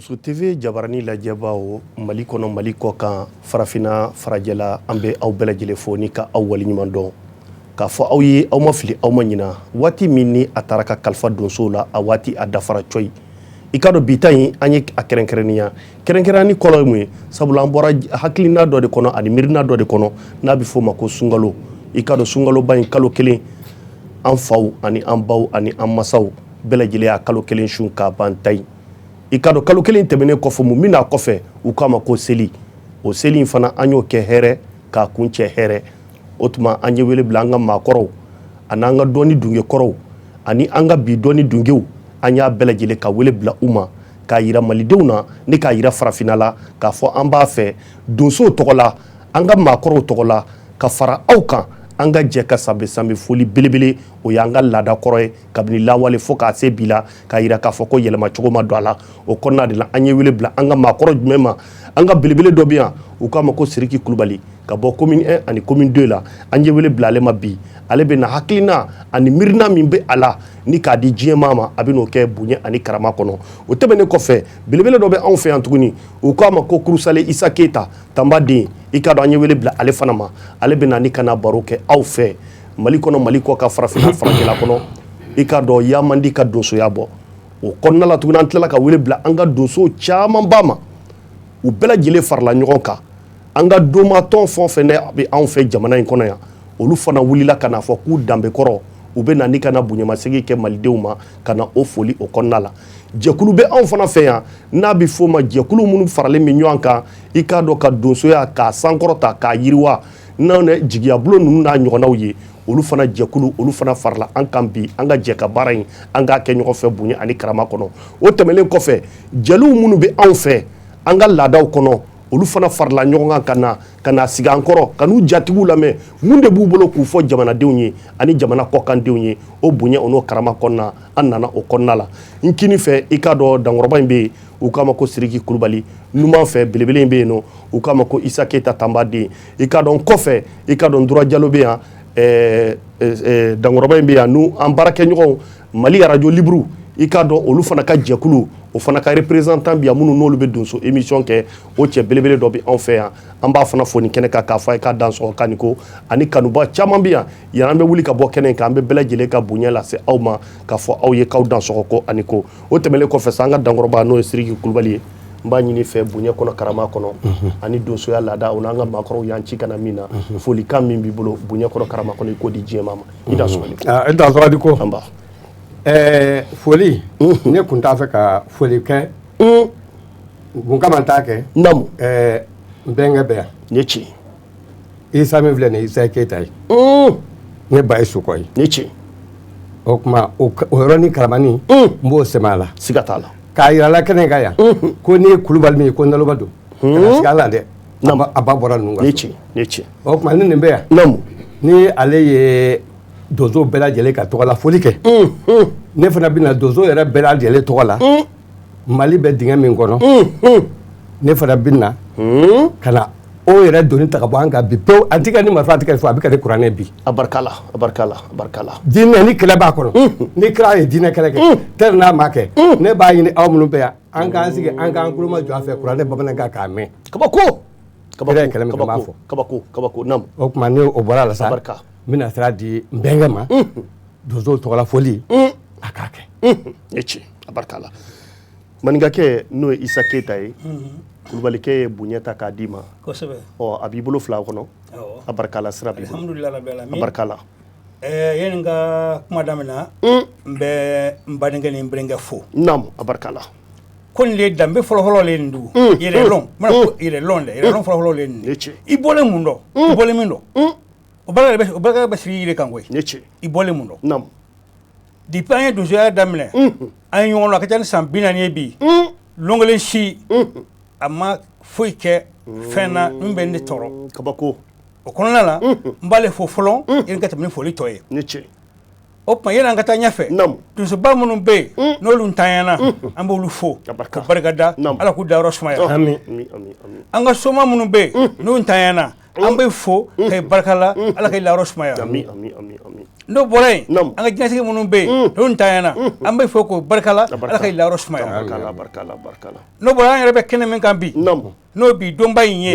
Muso TV jabarani lajɛbaaw Mali kɔnɔ Mali kɔ kan farafina farajɛla an bɛ aw bɛɛ lajɛlen fo ni ka aw waleɲuman dɔn k'a fɔ aw ye aw ma fili aw ma ɲina waati min ni a taara ka kalifa donsow la a waati a dafara coyi i ka dɔn bi ta in an ye a kɛrɛnkɛrɛnniya kɛrɛnkɛrɛnni kɔlɔ ye mun ye sabula an bɔra hakilina dɔ de kɔnɔ ani miirina dɔ de kɔnɔ n'a bɛ f'o ma ko sunkalo i ka dɔn sunkaloba in kalo kelen an faw ani an baw ani an masaw bɛɛ lajɛlen y'a kalo kelen sun k'a ban tayi i ka dɔn kalo kelen tɛmɛnen kɔfɛ mun bɛna kɔfɛ u k'a ma ko seli o seli in fana an y'o kɛ hɛrɛ k'a kun cɛ hɛrɛ o tuma an ye wele bila an ka maakɔrɔw ani an ka dɔnni dungekɔrɔw ani an ka bi dɔnni dungew an y'a bɛɛ lajɛlen ka wele bila u ma k'a yira malidenw na ni k'a yira farafinna la k'a fɔ an b'a fɛ donsow tɔgɔ la an ka maakɔrɔw tɔgɔ la ka fara aw kan an ka jɛ ka sanbɛ foli belebele o y'an ka laada kɔrɔ ye kabini lawale fo k'a se bi la k'a yira k'a fɔ ko yɛlɛma cogo ma don a la o kɔnɔna de la an ye wele bila an ka maakɔrɔ jumɛn ma an ka belebele dɔ bɛ yan u k'a ma ko Siriki Kulubali ka bɔ commune 1 ani commune 2 la an ye wele bila ale ma bi ale bɛ na hakilina ani miirina min bɛ a la ni k'a di diɲɛmaa ma a bɛ n'o kɛ bonya ani karama kɔnɔ o tɛmɛnen kɔfɛ belebele dɔ bɛ anw fɛ yan tuguni u k'a ma ko Kurusale Isa Keyita Tanbaden i ka dɔn an ye wele bila ale fana ma ale bɛ na ni ka na baro kɛ aw fɛ Mali kɔnɔ Mali kɔ ka farafina farajɛla kɔnɔ i ka dɔn yaa man di ka donsoya bɔ o kɔnɔna la tuguni an tilala ka wele bila an ka donso camanba ma u bɛɛ lajɛlen farala ɲɔgɔn kan an ka domatɔn fɛn o fɛn bɛ anw fɛ jamana in kɔnɔ yan olu fana wulila ka na fɔ k'u danbe kɔrɔ u bɛ na ni ka na bonyamasegin kɛ malidenw ma ka na o foli o kɔnɔna la jɛkulu bɛ anw fana fɛ yan n'a bɛ f'o ma jɛkulu minnu faralen bɛ ɲɔgɔn kan i k'a dɔn ka donsoya k'a sankɔrɔta k'a yiriwa n'anw ye jigiyabulo ninnu n'a ɲɔgɔnnaw ye olu fana jɛkulu olu fana farala an kan bi an ka jɛ ka baara in an k'a kɛ ɲɔgɔn fɛ bonya ani karama kɔnɔ o tɛmɛnen kɔfɛ jeliw minnu bɛ anw fɛ an ka laadaw kɔnɔ olu fana farala ɲɔgɔn kan ka na sigi an kɔrɔ ka n'u jatigiw lamɛn mun de b'u bolo k'u fɔ jamanadenw ye ani jamana kɔkandenw ye o bonya o n'o karama kɔnɔna an nana o kɔnɔna la n kini fɛ i k'a dɔn dankɔrɔba in bɛ yen u k'a ma ko Siriki Kulubali numan fɛ belebele in bɛ yen nɔ u k'a ma ko Isa Keyita Tanbaden i k'a dɔn kɔfɛ i k'a dɔn Dura Jalo bɛ yan dankɔrɔba in bɛ yan n'u an baarakɛɲɔgɔnw Mali Radio Libre i k'a dɔn olu fana ka jɛkulu o fana ka représentant bi yan minnu n'olu bɛ donso émission kɛ o cɛ belebele dɔ bɛ anw fɛ yan an b'a fana fɔ nin kɛnɛ kan k'a fɔ a ye k'a dan sɔgɔ k'a ni ko ani kanuba caman bɛ yan yan an bɛ wuli ka bɔ kɛnɛ in kan an bɛ bɛɛ lajɛlen ka bonya lase aw ma k'a fɔ aw ye k'aw dan sɔgɔ ko ani ko o tɛmɛnen kɔfɛ sa an ka dankɔrɔba n'o ye Siriki Kulubali ye n b'a ɲini fɛ bonya kɔnɔ karama kɔnɔ ani donsoya laada o n'an ka maakɔrɔw y'an ci kana min na folikan min b'i bolo bonya kɔnɔ karama kɔnɔ i k'o di diɲɛmaa ma i da sɔgɔli i da sɔgɔli ko anba foli ne kun t'a fɛ ka foli kɛ kun kama t'a kɛ namu n bɛnkɛ bɛ yan ne ci Isa min filɛ nin ye Isa Keyita ye ne ba ye Sokɔ ye ne ci o tuma o yɔrɔnin karamani n b'o sɛmɛ a la siga t'a la k'a yira la kɛnɛ kan yan ko ni ye Kulubali min ye ko naloba don kana sigi a la dɛ a ba bɔra ninnu kan ne ci o tuma ni nin bɛ yan namu ni ale ye donso bɛɛ lajɛlen ka tɔgɔ la foli kɛ ne fana bɛna donso yɛrɛ bɛɛ lajɛlen tɔgɔ la Mali bɛ dingɛ min kɔnɔ ne fana bɛna ka na o yɛrɛ doni ta ka bɔ an kan bi pewu an tɛ kɛ ni marifa tɛ kɛ fɔ a bɛ kɛ ni kuranɛ bi a barikala diinɛ ni kɛlɛ b'a kɔnɔ ni kira ye diinɛ kɛlɛ kɛ tɛri n'a ma kɛ ne b'a ɲini aw minnu bɛ yan an k'an sigi an k'an kuloma jɔ a fɛ kuranɛ bamanankan k'a mɛn kabako namu o tuma ni o bɔra la sa n bɛna sira di n bɛnkɛ ma donso tɔgɔla foli a k'a kɛ ne ci a barikala maninkakɛ n'o ye Isa Keyita ye Kulubalikɛ ye bonya ta k'a d'i ma kosɛbɛ a b'i bolo fila kɔnɔ a barikala sira b'i bolo alhamdulillah rabbil alamin a barikala yani n ka kuma daminɛ n bɛ n badenkɛ ni n berenkɛ fo namu a barikala ko nin le danbe fɔlɔfɔlɔ le nin dugu yɛrɛlɔn mana ko yɛrɛlɔn dɛ yɛrɛlɔn fɔlɔfɔlɔ le nin i bɔlen mun dɔn i bɔlen min dɔn o barika bɛ sigi yiri kan koyi i bɔlen mun dɔn namu depuis an ye donsoya daminɛ an ye ɲɔgɔn dɔn a ka ca ni san 40 ye bi lɔnkelen si a ma foyi kɛ fɛn na min bɛ ne tɔɔrɔ kabako o kɔnɔna la n b'ale fo fɔlɔ yani ka tɛmɛ ni foli tɔ ye ne ci o tuma yani an ka taa ɲɛfɛ donsoba minnu bɛ yen n'olu ntanyana an b'olu fo ka barikada ala k'u dayɔrɔ sumaya an ka soma minnu bɛ yen n'u ntanyana an bɛ fo ka barikala ala ka dayɔrɔ sumaya n'o bɔra yen an ka jinɛtigi minnu bɛ yen n'o ntanyana an bɛ fɔ ko barikala ala ka ilayɔrɔ sumaya n'o bɔra an yɛrɛ bɛ kɛnɛ min kan bi n'o bi donba in ye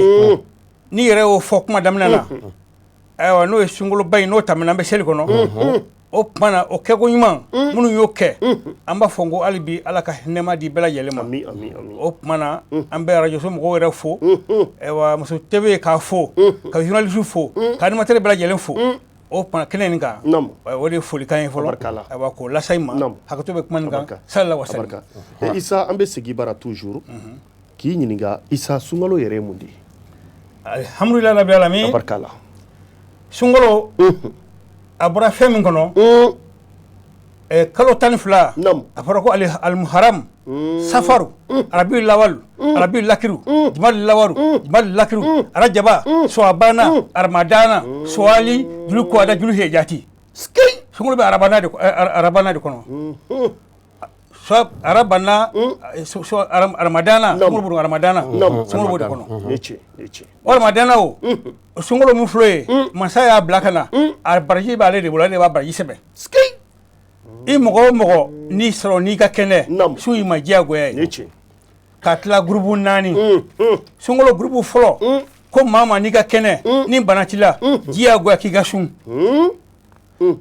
n'i yɛrɛ y'o fɔ kuma daminɛ na ayiwa n'o ye sunkaloba in n'o tɛmɛna an bɛ seli kɔnɔ o tumana o kɛko ɲuman minnu y'o kɛ an b'a fɔ ko hali bi ala ka nɛɛma di bɛɛ lajɛlen ma o tumana an bɛ arajoso mɔgɔw yɛrɛ fo ayiwa muso TV k'a fo ka journaliste fo ka animateur bɛɛ lajɛlen fo o tumana kɛnɛ nin kan o de ye folikan ye fɔlɔ ayiwa k'o lase i ma hakɛto bɛ kuma nin kan salala wa salam Isa an bɛ segin bara toujours k'i ɲininka Isa sunkalo yɛrɛ ye mun de ye alhamdulilayi rabbil alamin sunkalo a bɔra fɛn min kɔnɔ kalo 12 a fɔra ko al-muharram safaru rabiul awwal rabiul lakiru jumadal lawaru jumadal lakiru rajaba shawbana ramadana shawali julqa'da julhijjati sunkalo bɛ arabana de kɔnɔ arabana ramadana sunkalo ramadana sunkalo de kɔnɔ ramadana o sunkalo min filɛ ye masa y'a bila ka na a baraji b'ale de bolo ale de b'a baraji sɛbɛn i mɔgɔ o mɔgɔ n'i sɔrɔ n'i ka kɛnɛ su y'i ma diyagoya ye ka tila gurupu 4 sunkalo gurupu fɔlɔ ko maa ma n'i ka kɛnɛ ni bana t'i la diyagoya k'i ka sun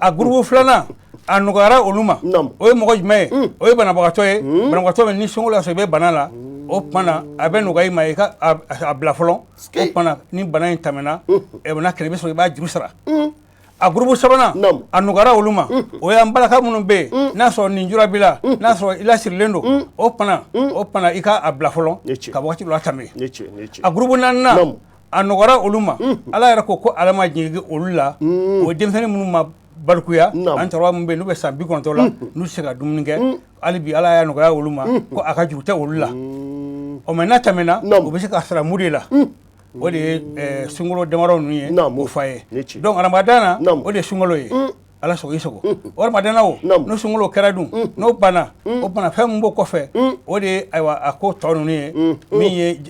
a gurupu 2nan a nɔgɔyara olu ma o ye mɔgɔ jumɛn ye o ye banabagatɔ ye banabagatɔ min ni sunkalo y'a sɔrɔ i bɛ bana la o tumana a bɛ nɔgɔya i ma i ka a bila fɔlɔ o tumana ni bana in tɛmɛna n'a kɛlɛ bɛ sɔrɔ i b'a juru sara a gurupu 3nan a nɔgɔyara olu ma o y'an balaka minnu bɛ yen n'a sɔrɔ nin jura b'i la n'a sɔrɔ i lasirilen don o tumana i ka a bila fɔlɔ ka wagati dɔ tɛmɛ a gurupu 4nan a nɔgɔyara olu ma ala yɛrɛ ko ala ma jigin olu la o ye denmisɛnnin minnu ma balikuya an cɛkɔrɔba minnu bɛ yen n'u bɛ san 90 la n'u tɛ se ka dumuni kɛ hali bi ala y'a nɔgɔya olu ma ko a ka juru tɛ olu la o mɛ n'a tɛmɛna u bɛ se ka sara mu de la o de ye sunkalo damadɔ ninnu ye o fa ye donc ramadana o de ye sunkalo ye ala sago i sago o ramadana o n'o sunkalo kɛra dun n'o banna o bana fɛn min b'o kɔfɛ o de ye ayiwa a ko tɔ ninnu ye min ye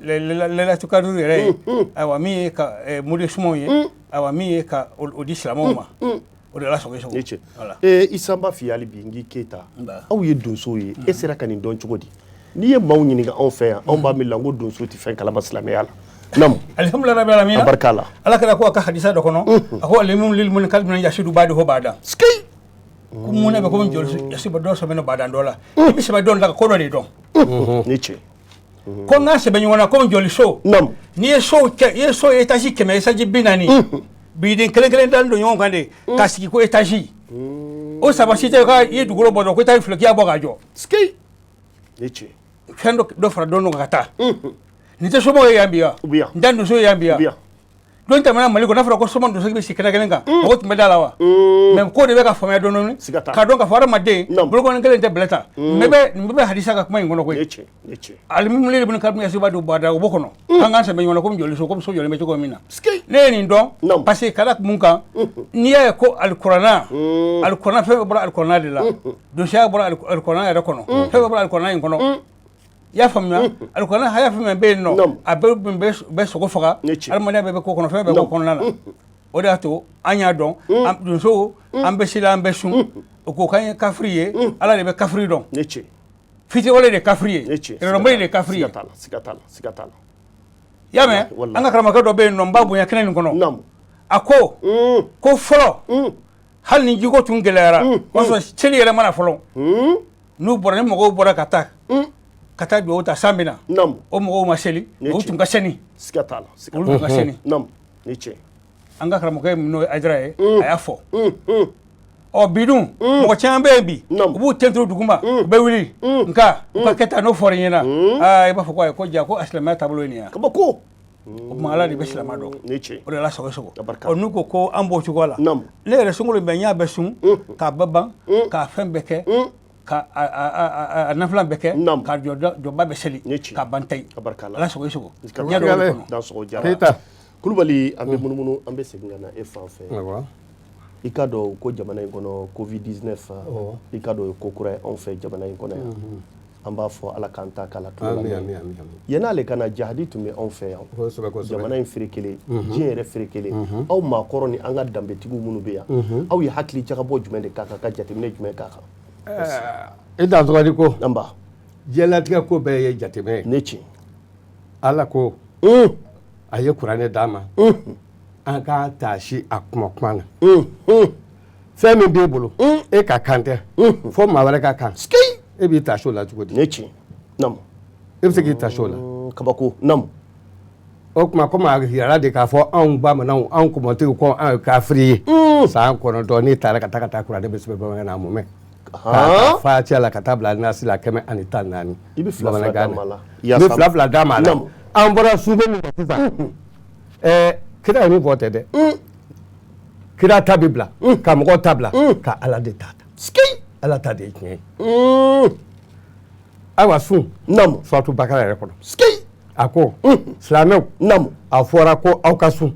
lailatul qadr yɛrɛ ye ayiwa min ye ka mode sumaw ye ayiwa min ye ka o di silamɛw ma o de ala sago i sago Isa n b'a f'i ye hali bi n k'i Keyita aw ye donsow ye e sera ka nin dɔn cogo di n'i ye maaw ɲininka anw fɛ yan anw b'a miiri la ko donso tɛ fɛn kalama silamɛya la alhamdulilayi rabbil alamin a barika la ala kɛra ko a ka hadisa dɔ kɔnɔ a ko alimun lil munkar min yasidu ba'dahu ba'dan ko mun ne bɛ ko joli yasiba dɔ sɛbɛn ba'dan dɔ la i bɛ sɛbɛn dɔn la ko dɔ de dɔn ni cɛ ko n ka sɛbɛn ɲɔgɔn na ko joli so n'i ye so kɛ i ye so étage 100 étage 40 biden kelen dalen don ɲɔgɔn kan de ka sigi ko étage o saba si tɛ ka i ye dugukolo bɔ dɔrɔn ko étage fila k'i y'a bɔ k'a jɔ ni cɛ fɛn dɔ fara dɔn ka taa nin tɛ somɔgɔw ye yan bi wa n tɛ donso ye yan bi wa don tɛmɛna Mali kɔnɔ n'a fɔra ko soma donso bɛ sigi kɛnɛ kelen kan mɔgɔ tun bɛ da la wa mais ko de bɛ ka faamuya dɔɔni k'a dɔn k'a fɔ hadamaden bolokɔni kelen tɛ bɛlɛ ta nin bɛ hadisa ka kuma in kɔnɔ koyi alimun lil munkar min yasidu ba'dahu o b'o kɔnɔ an k'an sɛbɛn ɲɔgɔn na komi joli so komi so jɔlen bɛ cogo min na ne ye nin dɔn parce que ka da mun kan n'i y'a ye ko alikuranna fɛn bɛ bɔra alikuranna de la donsoya bɔra alikuranna yɛrɛ kɔnɔ fɛn bɛ bɔra alikuranna in kɔnɔ i y'a faamuya alikuranna haya fɛn fɛn bɛ yen nɔ a bɛ sogo faga adamadenya bɛɛ bɛ ko kɔnɔ fɛn bɛɛ bɛ ko kɔnɔna na o de y'a to an y'a dɔn donsow an bɛ seli an bɛ sun o ko k'an ye kafiri ye ala de bɛ kafiri dɔn fitiriwale de ye kafiri ye yɛrɛdɔnbali de ye kafiri ye i y'a mɛn an ka karamɔgɔkɛ dɔ bɛ yen nɔ n b'a bonya kɛnɛ nin kɔnɔ a ko fɔlɔ hali ni jiko tun gɛlɛyara o y'a sɔrɔ seli yɛrɛ mana fɔlɔ n'u bɔra ni mɔgɔw bɔra ka taa dugawu ta san bɛ na o mɔgɔw ma seli olu tun ka sɛni olu tun ka sɛni an ka karamɔgɔkɛ min n'o ye Ayidara ye a y'a fɔ ɔ bi dun mɔgɔ caman bɛ yen bi u b'u tɛntɛn duguma u bɛ wuli nka u ka kɛta n'o fɔra i ɲɛna i b'a fɔ ko ayi ko ja ko a silamɛya taabolo ye nin ye kabako o tuma ala de bɛ silamɛ dɔn o de la sago n'u ko an b'o cogo la ne yɛrɛ sunkalo bɛ n y'a bɛɛ sun k'a bɛɛ ban k'a fɛn bɛɛ kɛ ka a nafilan bɛɛ kɛ ka jɔba bɛ seli ka ban tayi ala sago Keyita Kulubali an bɛ munumunu an bɛ segin ka na e fan fɛ i ka dɔn ko jamana in kɔnɔ Covid 19 i ka dɔn o ye ko kura ye anw fɛ jamana in kɔnɔ yan an b'a fɔ ala k'an ta k'ala Amin. yan'ale kana jahadi tun bɛ anw fɛ yan jamana in feere kelen diɲɛ yɛrɛ feere kelen aw maakɔrɔ ni an ka danbetigiw minnu bɛ yan aw ye hakili jagabɔ jumɛn de k'a kan ka jateminɛ jumɛn k'a kan e da tɔgɔ ko anba diɲɛlatigɛ ko bɛɛ ye jateminɛ ne tiɲɛ ala ko a ye kuranɛ d'a ma an k'a taasi a kuma na fɛn min b'e bolo e ka kan tɛ fo maa wɛrɛ ka kan e b'i taasi o la cogo di ne tiɲɛ namu e bɛ se k'i taasi o la kabako namu o tuma komi a yira de k'a fɔ anw bamananw anw kɔmɔtigiw ko anw ye kafiri ye san kɔnɔntɔn n'i taara ka taa kuranɛ bɛ sɛbɛn bamanankan na a mun mɛn k'a fatiha la ka taa bila nasi la 114 i bɛ fila d'a ma la i bɛ fila d'a ma la an bɔra sugu min na sisan kira ye min fɔ tɛ dɛ kira ta bɛ bila ka mɔgɔw ta bila ka ala de ta ala ta de ye tiɲɛ ye ayiwa sun suratu bakara yɛrɛ kɔnɔ a ko silamɛw a fɔra ko aw ka sun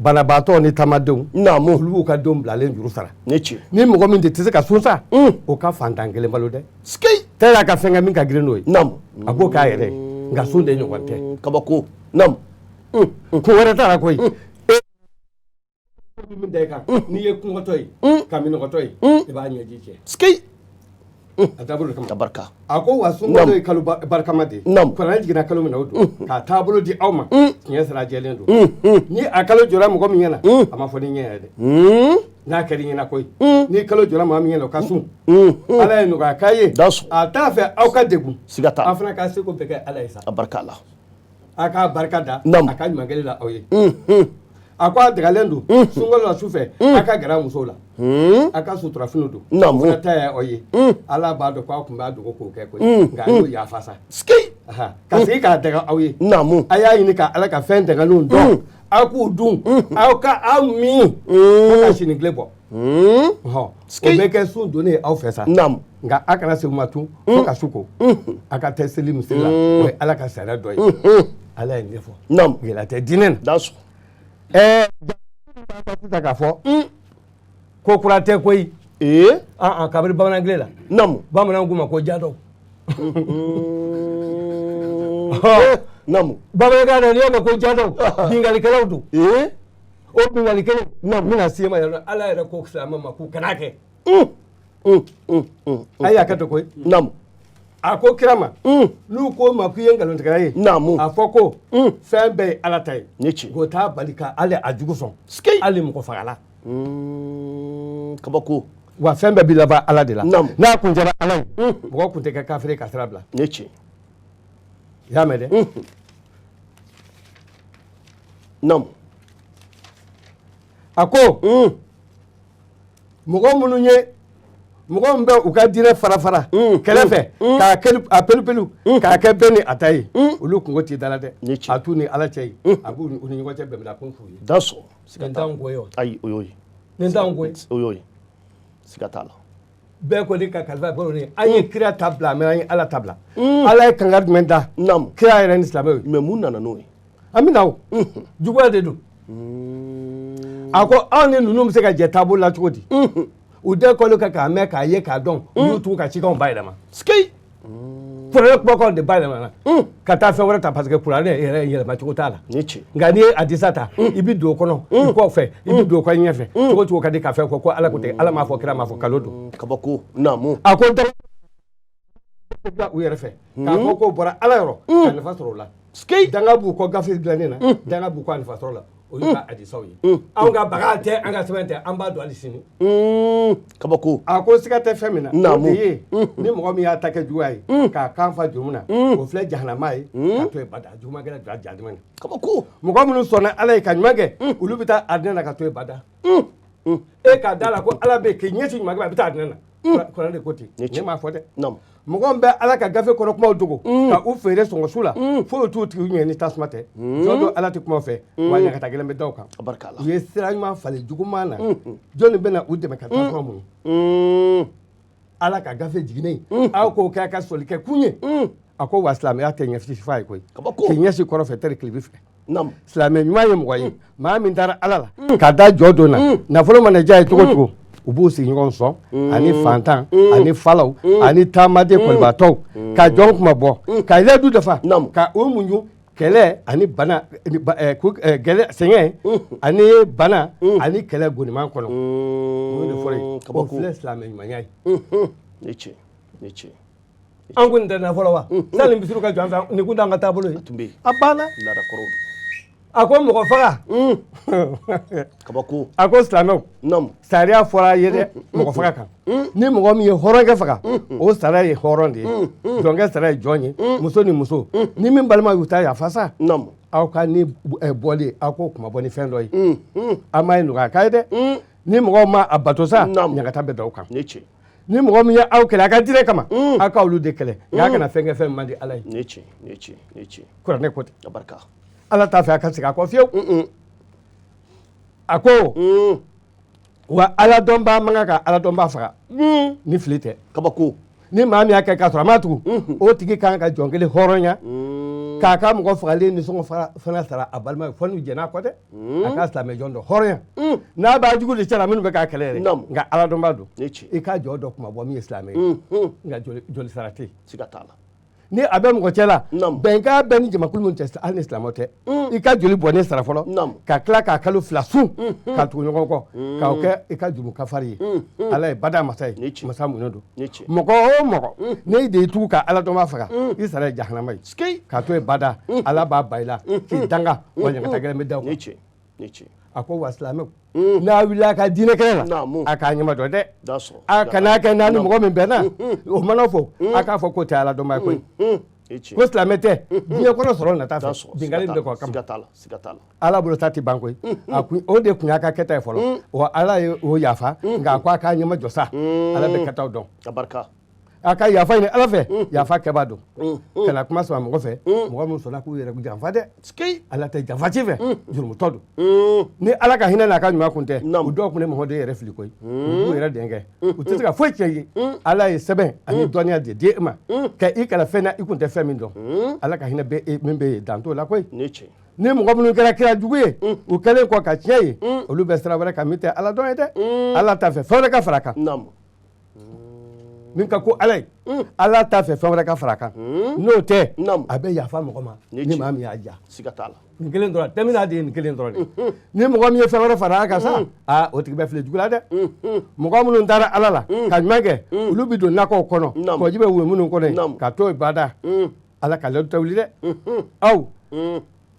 banabaatɔ ni taamadenw olu b'u ka denw bilalen juru sara ni mɔgɔ min de tɛ se ka sun sa o ka fantan kelen balo dɛ tɛ y'a ka fɛn kɛ min ka girin n'o ye a b'o k'a yɛrɛ nka sun de ɲɔgɔn tɛ kabako ko wɛrɛ t'a la koyi min da i kan n'i ye kungotɔ ye ka minɔgɔtɔ ye i b'a ɲɛji cɛ a taabolo kama tabarika a ko wa sunkalo ye kalo barikama de kuranɛ jiginna kalo min na o don k'a taabolo di aw ma tiɲɛ sira jɛlen don ni a kalo jɔra mɔgɔ min ɲɛna a ma fɔ ni ɲɛ yɛrɛ dɛ n'a kɛra i ɲɛna koyi ni kalo jɔra maa min ɲɛna o ka sun ala ye nɔgɔya k'a ye a t'a fɛ aw ka degun siga t'a la aw fana k'a seko bɛɛ kɛ ala ye sa a barika la a k'a barika da a ka ɲumankɛli la aw ye a ko a dagalen don sunkalo la sufɛ a ka gɛrɛ musow la a ka suturafiniw don o fana ta ye aw ye ala b'a dɔn k'aw tun b'a dogo k'o kɛ koyi nka a y'o yafa sa ka segin k'a daga aw ye a y'a ɲini ka ala ka fɛn dagalenw dɔn aw k'u dun aw ka aw min fo ka sini tile bɔ o bɛ kɛ sun donnen ye aw fɛ sa nka a kana segin ma tun fo ka su ko a ka tɛ seli misiri la o ye ala ka sariya dɔ ye ala ye nin fɔ gɛlɛya tɛ diinɛ na sisan k'a fɔ ko kura tɛ koyi kabiri bamanankile la bamananw k'u ma ko jadɔw bamanankan na n'i y'a mɛn ko jadɔw bingalikɛlaw don o bingali kelen bɛna se ma yɛrɛ ala yɛrɛ ko silamɛ ma k'u kana kɛ a y'a kɛ to koyi a ko kira ma n'u ko ma k'i ye nkalontigɛla ye a fɔ ko fɛn bɛɛ ye ala ta ye k'o t'a bali ka hali a jugu sɔn hali mɔgɔ fagala kabako wa fɛn bɛɛ bi laban ala de la n'a kun jɛra ala ye mɔgɔ kun tɛ kɛ kafiri ka sira bila ne tiɲɛ i y'a mɛn dɛ a ko mɔgɔ minnu ye mɔgɔ min bɛ u ka diinɛ fara kɛlɛ fɛ k'a kɛ a pelu k'a kɛ bɛɛ ni a ta ye olu kungo t'i da la dɛ a t'u ni ala cɛ ye a b'u ni ɲɔgɔn cɛ bɛnbɛn kun f'u ye da sɔrɔ nin t'anw ko ye wa ayi o y'o ye nin t'anw ko ye o y'o ye siga t'a la bɛɛ ko de ka kalifa bolo ni an ye kira ta bila mɛ an ye ala ta bila ala ye kanga jumɛn da kira yɛrɛ ni silamɛw ye mɛ mun nana n'o ye an bɛ na o juguya de don a ko anw ni ninnu bɛ se ka jɛ taabolo la cogo di u den kɔli kɛ k'a mɛn k'a ye k'a dɔn u y'u tugu ka cikanw bayɛlɛma kuranɛ kumakanw de bayɛlɛmana ka taa fɛn wɛrɛ ta parce que kuranɛ yɛrɛ yɛlɛma cogo t'a la nka n'i ye hadisa ta i bɛ don o kɔnɔ i kɔ fɛ i bɛ don o kɔ ɲɛfɛ cogo cogo ka di ka fɛn fɔ ko ala ko tɛ ala m'a fɔ kira m'a fɔ kalo don kabako naamu a ko dara u yɛrɛ fɛ k'a fɔ k'o bɔra ala yɔrɔ ka nafa sɔrɔ o la danga b'u kɔ gafe dilannen na danga b'u kɔ a nafa sɔrɔ la o y'u ka hadisaw ye anw ka baga tɛ an ka sɛbɛn tɛ an b'a dɔn hali sini kabako a ko siga tɛ fɛn min na o de ye ni mɔgɔ min y'a ta kɛ juguya ye k'a kan fa jurumu na o filɛ jahanama ye ka to yen bada juguman kɛra bila jahannama na kabako mɔgɔ minnu sɔnna ala ye ka ɲuman kɛ olu bɛ taa aridinɛ na ka to yen bada e k'a da la ko ala bɛ k'i ɲɛsin ɲuman kɛ a bɛ taa aridinɛ na kuranɛ de ko ten ne m'a fɔ dɛ mɔgɔ min bɛ ala ka gafe kɔnɔ kumaw dogo ka u feere sɔngɔsu la fo t'u tigi ɲɛ ni tasuma tɛ jɔn don ala tɛ kuma fɛ wa ɲagata gɛlɛn bɛ daw kan u ye sira ɲuman falen juguman na jɔnni bɛ na u dɛmɛ ka tasuma mun ala ka gafe jiginnen aw k'o kɛ a ka sɔli kɛ kun ye a ko wa silamɛya tɛ ɲɛsi fa ye koyi k'i ɲɛsi kɔrɔfɛ tɛ tilebi fɛ silamɛ ɲuman ye mɔgɔ ye maa min taara ala la k'a da jɔ dɔ na nafolo mana diya ye cogo cogo u b'u sigi ɲɔgɔn sɔn ani fantan ani falaw ani taamaden kɔlibaatɔw ka jɔn kuma bɔ ka ledu dafa ka o muɲu kɛlɛ ani bana gɛlɛ sɛgɛn ani bana ani kɛlɛ goniman kɔnɔ o de fɔra ye o filɛ silamɛ ɲumanya ye ne ce an ko nin tɛ na fɔlɔ wa sani misiru ka jɔ an fɛ nin kun t'an ka taabolo ye a banna a ko mɔgɔ faga kabako a ko silamɛw sariya fɔra ye dɛ mɔgɔ faga kan ni mɔgɔ min ye hɔrɔnkɛ faga o sara ye hɔrɔn de ye jɔnkɛ sara ye jɔn ye muso ni muso ni min balima y'u ta yafa sa aw ka ni bɔli aw k'o kuma bɔ ni fɛn dɔ ye a ma ye nɔgɔya k'a ye dɛ ni mɔgɔw ma a bato sa ɲagata bɛ da aw kan ni mɔgɔ min ye aw kɛlɛ a ka diinɛ kama aw ka olu de kɛlɛ nka kana fɛn kɛ fɛn man di ala ye kuranɛ ko ten ala t'a fɛ a ka segin a kɔ fiyewu a ko wa ala dɔnbaa man kan ka ala dɔnbaa faga ni fili tɛ kabako ni maa min y'a kɛ k'a sɔrɔ a ma tugu o tigi kan ka jɔn kelen hɔrɔnya k'a ka mɔgɔ fagalen nisɔngɔ fana sara a balima ye fɔ n'u jɛn'a kɔ dɛ a ka silamɛ jɔn dɔ hɔrɔnya n'a b'a jugu de cɛla minnu bɛ k'a kɛlɛ yɛrɛ nka ala dɔnbaa don i ka jɔ dɔ kuma bɔ min ye silamɛ ye nka joli sara tɛ yen ni a bɛ mɔgɔ cɛ la bɛnkan bɛ ni jamakulu min tɛ hali ni silamɛw tɛ i ka joli bɔ ne sara fɔlɔ ka tila k'a kalo 2 sun ka tugu ɲɔgɔn kɔ k'o kɛ i ka jurumu kafari ye ala ye bada masa ye masa muɲu don mɔgɔ o mɔgɔ n'i de y'i tugu ka ala dɔnbaa faga i sara ye jahanama ye k'a to ye bada ala b'a ba i la k'i danga wa ɲagata gɛlɛn bɛ da o kan a ko wa silamɛw n'a wulila a ka diinɛ kɛnɛ la a k'a ɲɛma dɔn dɛ a kan'a kɛ n'a ni mɔgɔ min bɛnna o mana fɔ a k'a fɔ k'o tɛ ala dɔnbaa ye koyi ko silamɛ tɛ diɲɛ kɔnɔ sɔrɔ nata fɛ binkali de kɔ kama ala bolo ta tɛ ban koyi o de tun y'a ka kɛta ye fɔlɔ wa ala ye o yafa nka a ko a k'a ɲɛma jɔ sa ala bɛ kɛtaw dɔn a ka yafa ɲini ala fɛ yafa kɛbaa don kana kuma sɔrɔ mɔgɔ fɛ mɔgɔ min sɔnna k'u yɛrɛ janfa dɛ ala tɛ janfa ci fɛ jurumutɔ don ni ala ka hinɛ n'a ka ɲuman kun tɛ u dɔw kun ne mɔgɔden yɛrɛ fili koyi u b'u yɛrɛ denkɛ u tɛ se ka foyi tiɲɛ ye ala ye sɛbɛn ani dɔnniya de di e ma ka i kɛra fɛn na i kun tɛ fɛn min dɔn ala ka hinɛ bɛ min bɛ yen dan t'o la koyi ni mɔgɔ minnu kɛra kira jugu ye u kɛlen kɔ ka tiɲɛ ye olu bɛ sira wɛrɛ kan min tɛ ala dɔn ye dɛ ala t'a fɛ fɛn wɛrɛ ka fara kan min ka ko ala ye ala t'a fɛ fɛn wɛrɛ ka fara kan n'o tɛ a bɛ yafa mɔgɔ ma ni maa min y'a ja nin kelen dɔrɔn tɛmɛn'a de ye nin kelen dɔrɔn de ni mɔgɔ min ye fɛn wɛrɛ fara a kan sa o tigi bɛ fili jugu la dɛ mɔgɔ minnu taara ala la ka ɲuman kɛ olu bɛ don nakɔw kɔnɔ kɔji bɛ woyo minnu kɔnɔ ka to bada ala ka layidu tɛ wuli dɛ aw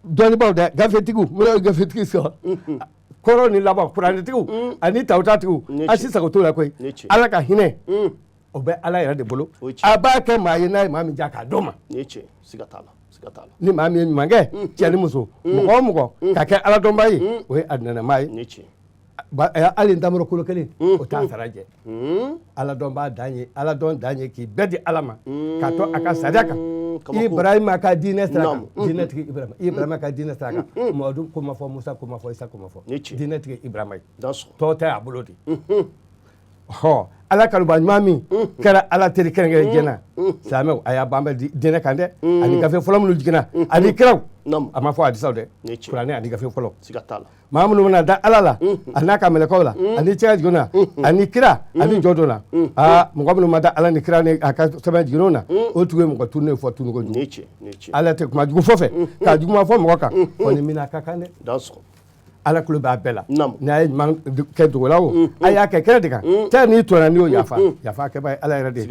dɔnnibaw dɛ gafetigiw minnu ye gafetigi sɔrɔ kɔrɔ ni laban kuranɛtigiw ani tawutatigiw a si sago t'o la koyi ala ka hinɛ o bɛ ala yɛrɛ de bolo a b'a kɛ maa ye n'a ye maa min ja k'a dɔn ma ni maa min ye ɲuman kɛ cɛ ni muso mɔgɔ o mɔgɔ ka kɛ ala dɔnbaa ye o ye adinɛnɛmaa ye hali n tamaro kolo kelen o t'a sara jɛ ala dɔnbaa dan ye ala dɔn dan ye k'i bɛɛ di ala ma k'a to a ka sariya kan ibrahima ka diinɛ sira kan diinɛtigi ibrahima ka diinɛ sira kan mamadu ko ma fɔ musa ko ma fɔ isa ko ma fɔ diinɛtigi ibrahima ye tɔw tɛ a bolo de ala kanuba ɲuman min kɛra ala teri kɛrɛnkɛrɛn jɛnna silamɛw a y'a ban bɛ diinɛ kan dɛ ani gafe fɔlɔ minnu jiginna ani kiraw a ma fɔ hadisaw dɛ kuranɛ ani gafe fɔlɔ maa minnu bɛna da ala la a n'a ka mɛlɛkɛw la ani cɛya jiginna ani kira ani jɔ dɔ la mɔgɔ minnu ma da ala ni kira ni a ka sɛbɛn jiginnenw na o tun ye mɔgɔ tununen fɔ tunu kojugu ala tɛ kuma jugu fɔ fɛ ka juguman fɔ mɔgɔ kan fɔ ni mina ka kan dɛ ala kulo b'a bɛɛ la n'a ye ɲuman kɛ dogo la o a y'a kɛ kɛnɛ de kan cɛ n'i tɔnna n'i y'o yafa kɛba ye ala yɛrɛ de ye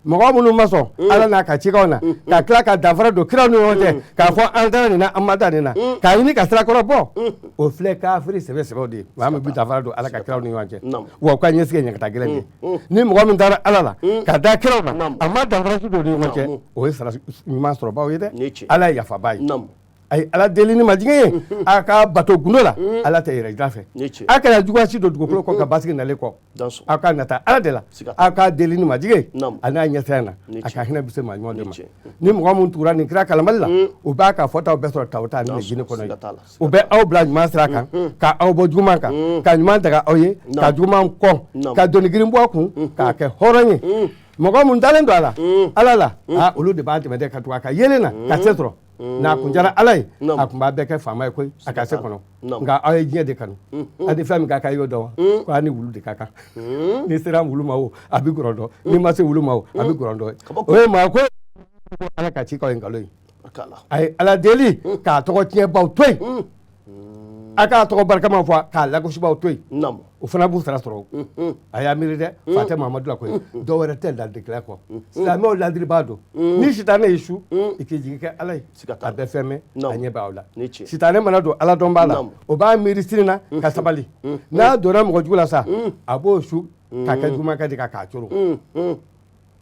mɔgɔ minnu ma sɔn ala n'a ka cikaw na ka tila ka danfara don kiraw ni ɲɔgɔn cɛ k'a fɔ an taara nin na an ma taa nin na k'a ɲini ka sirakɔrɔ bɔ o filɛ kafiri sɛbɛsɛbɛw de ye maa min bɛ danfara don ala ka kiraw ni ɲɔgɔn cɛ wa u ka ɲɛsigi ye ɲagata gɛlɛn de ye ni mɔgɔ min taara ala la ka da kiraw na a ma danfara don ni ɲɔgɔn cɛ o ye sara ɲuman sɔrɔbaw ye dɛ ala ye yafaba ye a ye ala deli ni majigin ye a ka bato gundo la ala tɛ yɛrɛ jira fɛ a kana juguya don dugukolo kɔ ka basigi nalen kɔ a ka nata ala de la a ka deli ni majigin a n'a ɲɛsira na a ka hinɛ bɛ se maa ɲɔgɔn de ma ni mɔgɔ min tugura nin kira kalamali la u b'a ka fɔtaw bɛɛ sɔrɔ tawuta ni jinɛ kɔnɔ ye u bɛ aw bila ɲuman sira kan ka aw bɔ juguman kan ka ɲuman daga aw ye ka juguman kɔn ka doni girin bɔ a kun k'a kɛ hɔrɔn ye mɔgɔ mun dalen don a la ala la olu de b'a dɛmɛ dɛ ka tugu a ka yelen na ka se sɔrɔ n'a kun jara ala ye a kun b'a bɛɛ kɛ faama ye koyi a ka se kɔnɔ nka aw ye diɲɛ de kanu a ni fɛn min ka kan i y'o dɔn wa ko a ni wulu de ka kan ni sera wulu ma o a bɛ gɔrɔndɔ ni ma se wulu ma o a bɛ gɔrɔndɔ o ye maa ko ala ka ci k'aw ye nkalon ye a ye ala deli k'a tɔgɔ tiɲɛbaw to yen a k'a tɔgɔ barikama fɔ k'a lagosibaw to yen o fana b'u sara sɔrɔ a y'a miiri dɛ fa tɛ mahamadu la koyi dɔw wɛrɛ tɛ ladirikiya kɔ silamɛw ladiri b'a dɔn ni sitanɛ y'i su i k'i jigi kɛ ala ye a bɛɛ fɛn mɛn a ɲɛ b'aw la sitanɛ mana don ala dɔn b'a la o b'a miiri sini na ka sabali n'a donna mɔgɔ jugu la sa a b'o su k'a kɛ juguman di k'a coro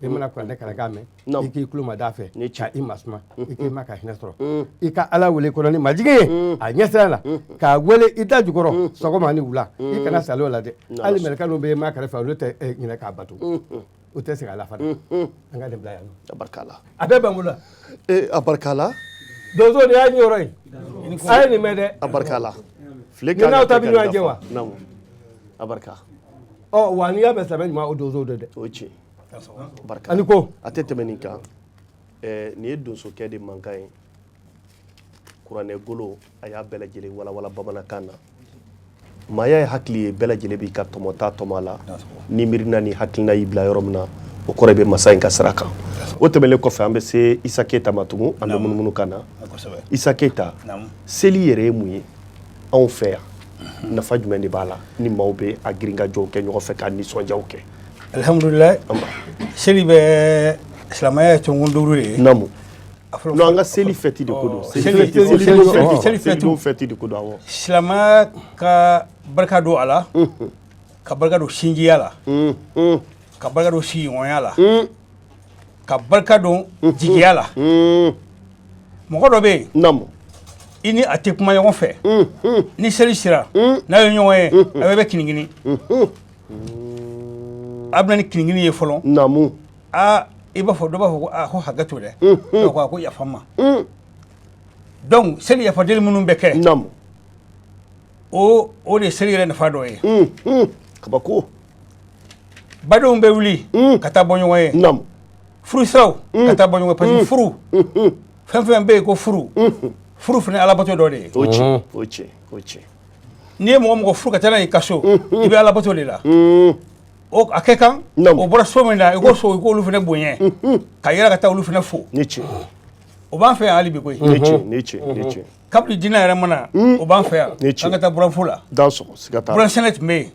i mana kuranɛ kalan mɛn i k'i tulo ma d'a fɛ ka i masuma i k'i ma ka hinɛ sɔrɔ i ka ala wele kɔnɔ ni majigin ye a ɲɛsira la k'a wele i da jukɔrɔ sɔgɔma ni wula i kana sali o la dɛ hali mɛlɛkɛninw bɛ maa kɛrɛfɛ olu tɛ ɲinɛ k'a bato o tɛ segin a la fana an ka nin bila yan nɔ. A barika la. a bɛɛ bɛn bolo la. A barika la. donso de y'a ɲɛyɔrɔ ye a ye nin mɛn dɛ. A barika la. ni n'aw ta bɛ ɲɔgɔn jɛ wa. A barika. wa n'i y'a mɛn silamɛ ɲuman o donso de dɛ. O ye tiɲɛ. Barika. Ani ko. A tɛ tɛmɛ nin kan nin ye donsokɛ de mankan ye kuranɛ golo a y'a bɛɛ lajɛlen walawala bamanankan na maaya ye hakili ye bɛɛ lajɛlen b'i ka tɔmɔ ta tɔmɔ la ni miirina ni hakilina y'i bila yɔrɔ min na o kɔrɔ bɛ masa in ka sira kan o tɛmɛlen kɔfɛ an bɛ se Isa Keyita ma tugun an bɛ munumunu kan na Isa Keyita seli yɛrɛ ye mun ye anw fɛ yan nafa jumɛn de b'a la ni maaw bɛ a giringajɔw kɛ ɲɔgɔn fɛ k'a nisɔndiyaw kɛ. Alhamdulillah seli bɛ silamɛya cɔngɔn duuru de ye. Namu. Non an ka seli fɛti de ko don. Seli fɛti de ko don awɔ. Silamɛya ka barika don a la ka barika don sinjiya la ka barika don sigiɲɔgɔnya la ka barika don jigiya la mɔgɔ dɔ bɛ yen. Namu. I ni a tɛ kuma ɲɔgɔn fɛ ni seli sera n'a ye ɲɔgɔn ye a bɛɛ bɛ kinigini. A bɛna ni kinigini ye fɔlɔ. Namu. I b'a fɔ dɔ b'a fɔ ko ko hakɛ to dɛ dɔw ko yafa n ma donc seli yafadeli minnu bɛ kɛ namu o de seli yɛrɛ nafa dɔ ye kabako badenw bɛ wuli ka taa bɔ ɲɔgɔn ye namu furusiraw ka taa bɔ ɲɔgɔn ye parce que furu fɛn fɛn bɛ yen ko furu fana ye alabato dɔ de ye o tiɲɛ n'i ye mɔgɔ mɔgɔ furu ka taa n'a ye i ka so i bɛ alabato de la o a kɛ kan o bɔra so min na i ko so i k'olu fana bonya ka yɛlɛ ka taa olu fana fo o b'an fɛ yan hali bi koyi kabiri diinɛ yɛrɛ mana o b'an fɛ yan an ka taa buranfo la buransɛnɛ tun bɛ yen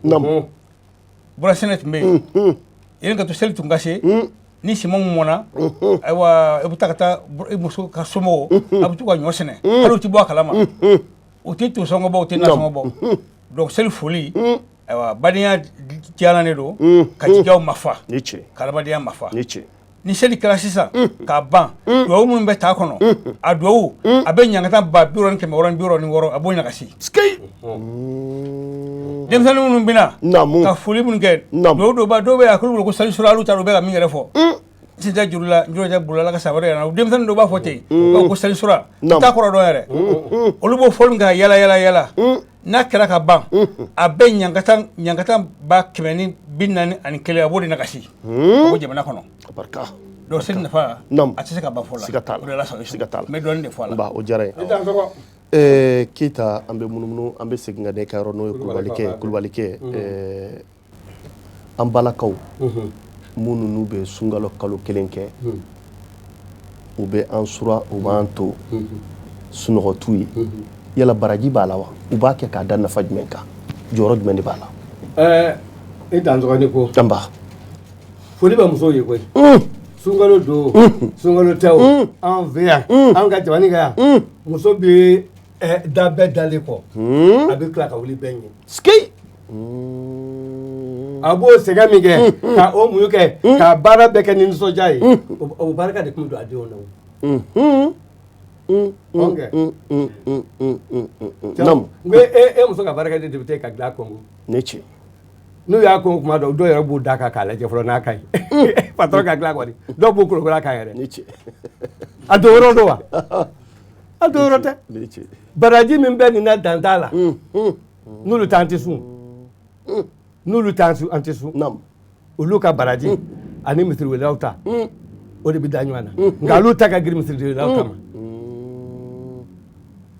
buransɛnɛ tun bɛ yen yanni ka to seli tun ka se ni siman mun mɔna ayiwa i bɛ taa ka taa i muso ka somɔgɔw a bɛ to ka ɲɔ sɛnɛ hali u tɛ bɔ a kalama u tɛ to sɔngɔ bɔ u tɛ nasɔngɔ bɔ donc seli foli ayiwa badenya diyara ne don ka jigiyaw mafa ka adamadenya mafa ni seli kɛra sisan k'a ban duwawu minnu bɛ taa kɔnɔ a duwawu a bɛ ɲangata ba 60,6 a b'o ɲagasi denmisɛnnin minnu bɛna ka foli minnu kɛ duwawu dɔw bɛ yen a k'olu bolo ko seli sura olu t'a dɔn u bɛ ka min yɛrɛ fɔ sinja juru la njɔjɛ bulala ka sabara yana denmisɛnnin dɔw b'a fɔ ten ko seli sura t'a kɔrɔ dɔn yɛrɛ olu b'o fɔli min kɛ yala n'a kɛra ka ban a bɛ ɲangata ba 441 a b'o de nagasi o jamana kɔnɔ donc seli nafa a tɛ se ka ban fɔ la o de la siga t'a la n bɛ dɔɔnin de fɔ a la o diyara ye Keyita an bɛ munumunu an bɛ segin ka da i ka yɔrɔ n'o ye Kulubalikɛ an balakaw minnu n'u bɛ sunkalo kalo 1 kɛ u bɛ an sura u b'an to sunɔgɔ t'u ye yala baraji b'a la wa u b'a kɛ k'a da nafa jumɛn kan jɔyɔrɔ jumɛn de b'a la i dansɔgɔni ko tanba foli bɛ musow ye koyi sunkalo don sunkalo tɛ o an fɛ yan an ka jamana kan yan muso bɛ da bɛɛ dalen kɔ a bɛ tila ka wuli bɛɛ ɲɛ sikeyi a b'o sɛgɛn min kɛ ka o muɲu kɛ ka baara bɛɛ kɛ ni nisɔndiya ye o barika de tun bɛ don a denw na e muso ka barika de bɛ taa ka dilan kɔngo ne ci n'u y'a kɔn kuma dɔw yɛrɛ b'u da kan k'a lajɛ fɔlɔ n'a ka ɲi patron ka dilan kɔni dɔw b'u kolokolo kan yɛrɛ a don yɔrɔ don wa a don yɔrɔ tɛ baraji min bɛ nin na dan t'a la n'olu t'an tɛ sun n'olu t'an tɛ sun olu ka baraji ani misiriwelaw ta o de bɛ da ɲɔgɔn na nka olu ta ka girin misiriwelaw ta ma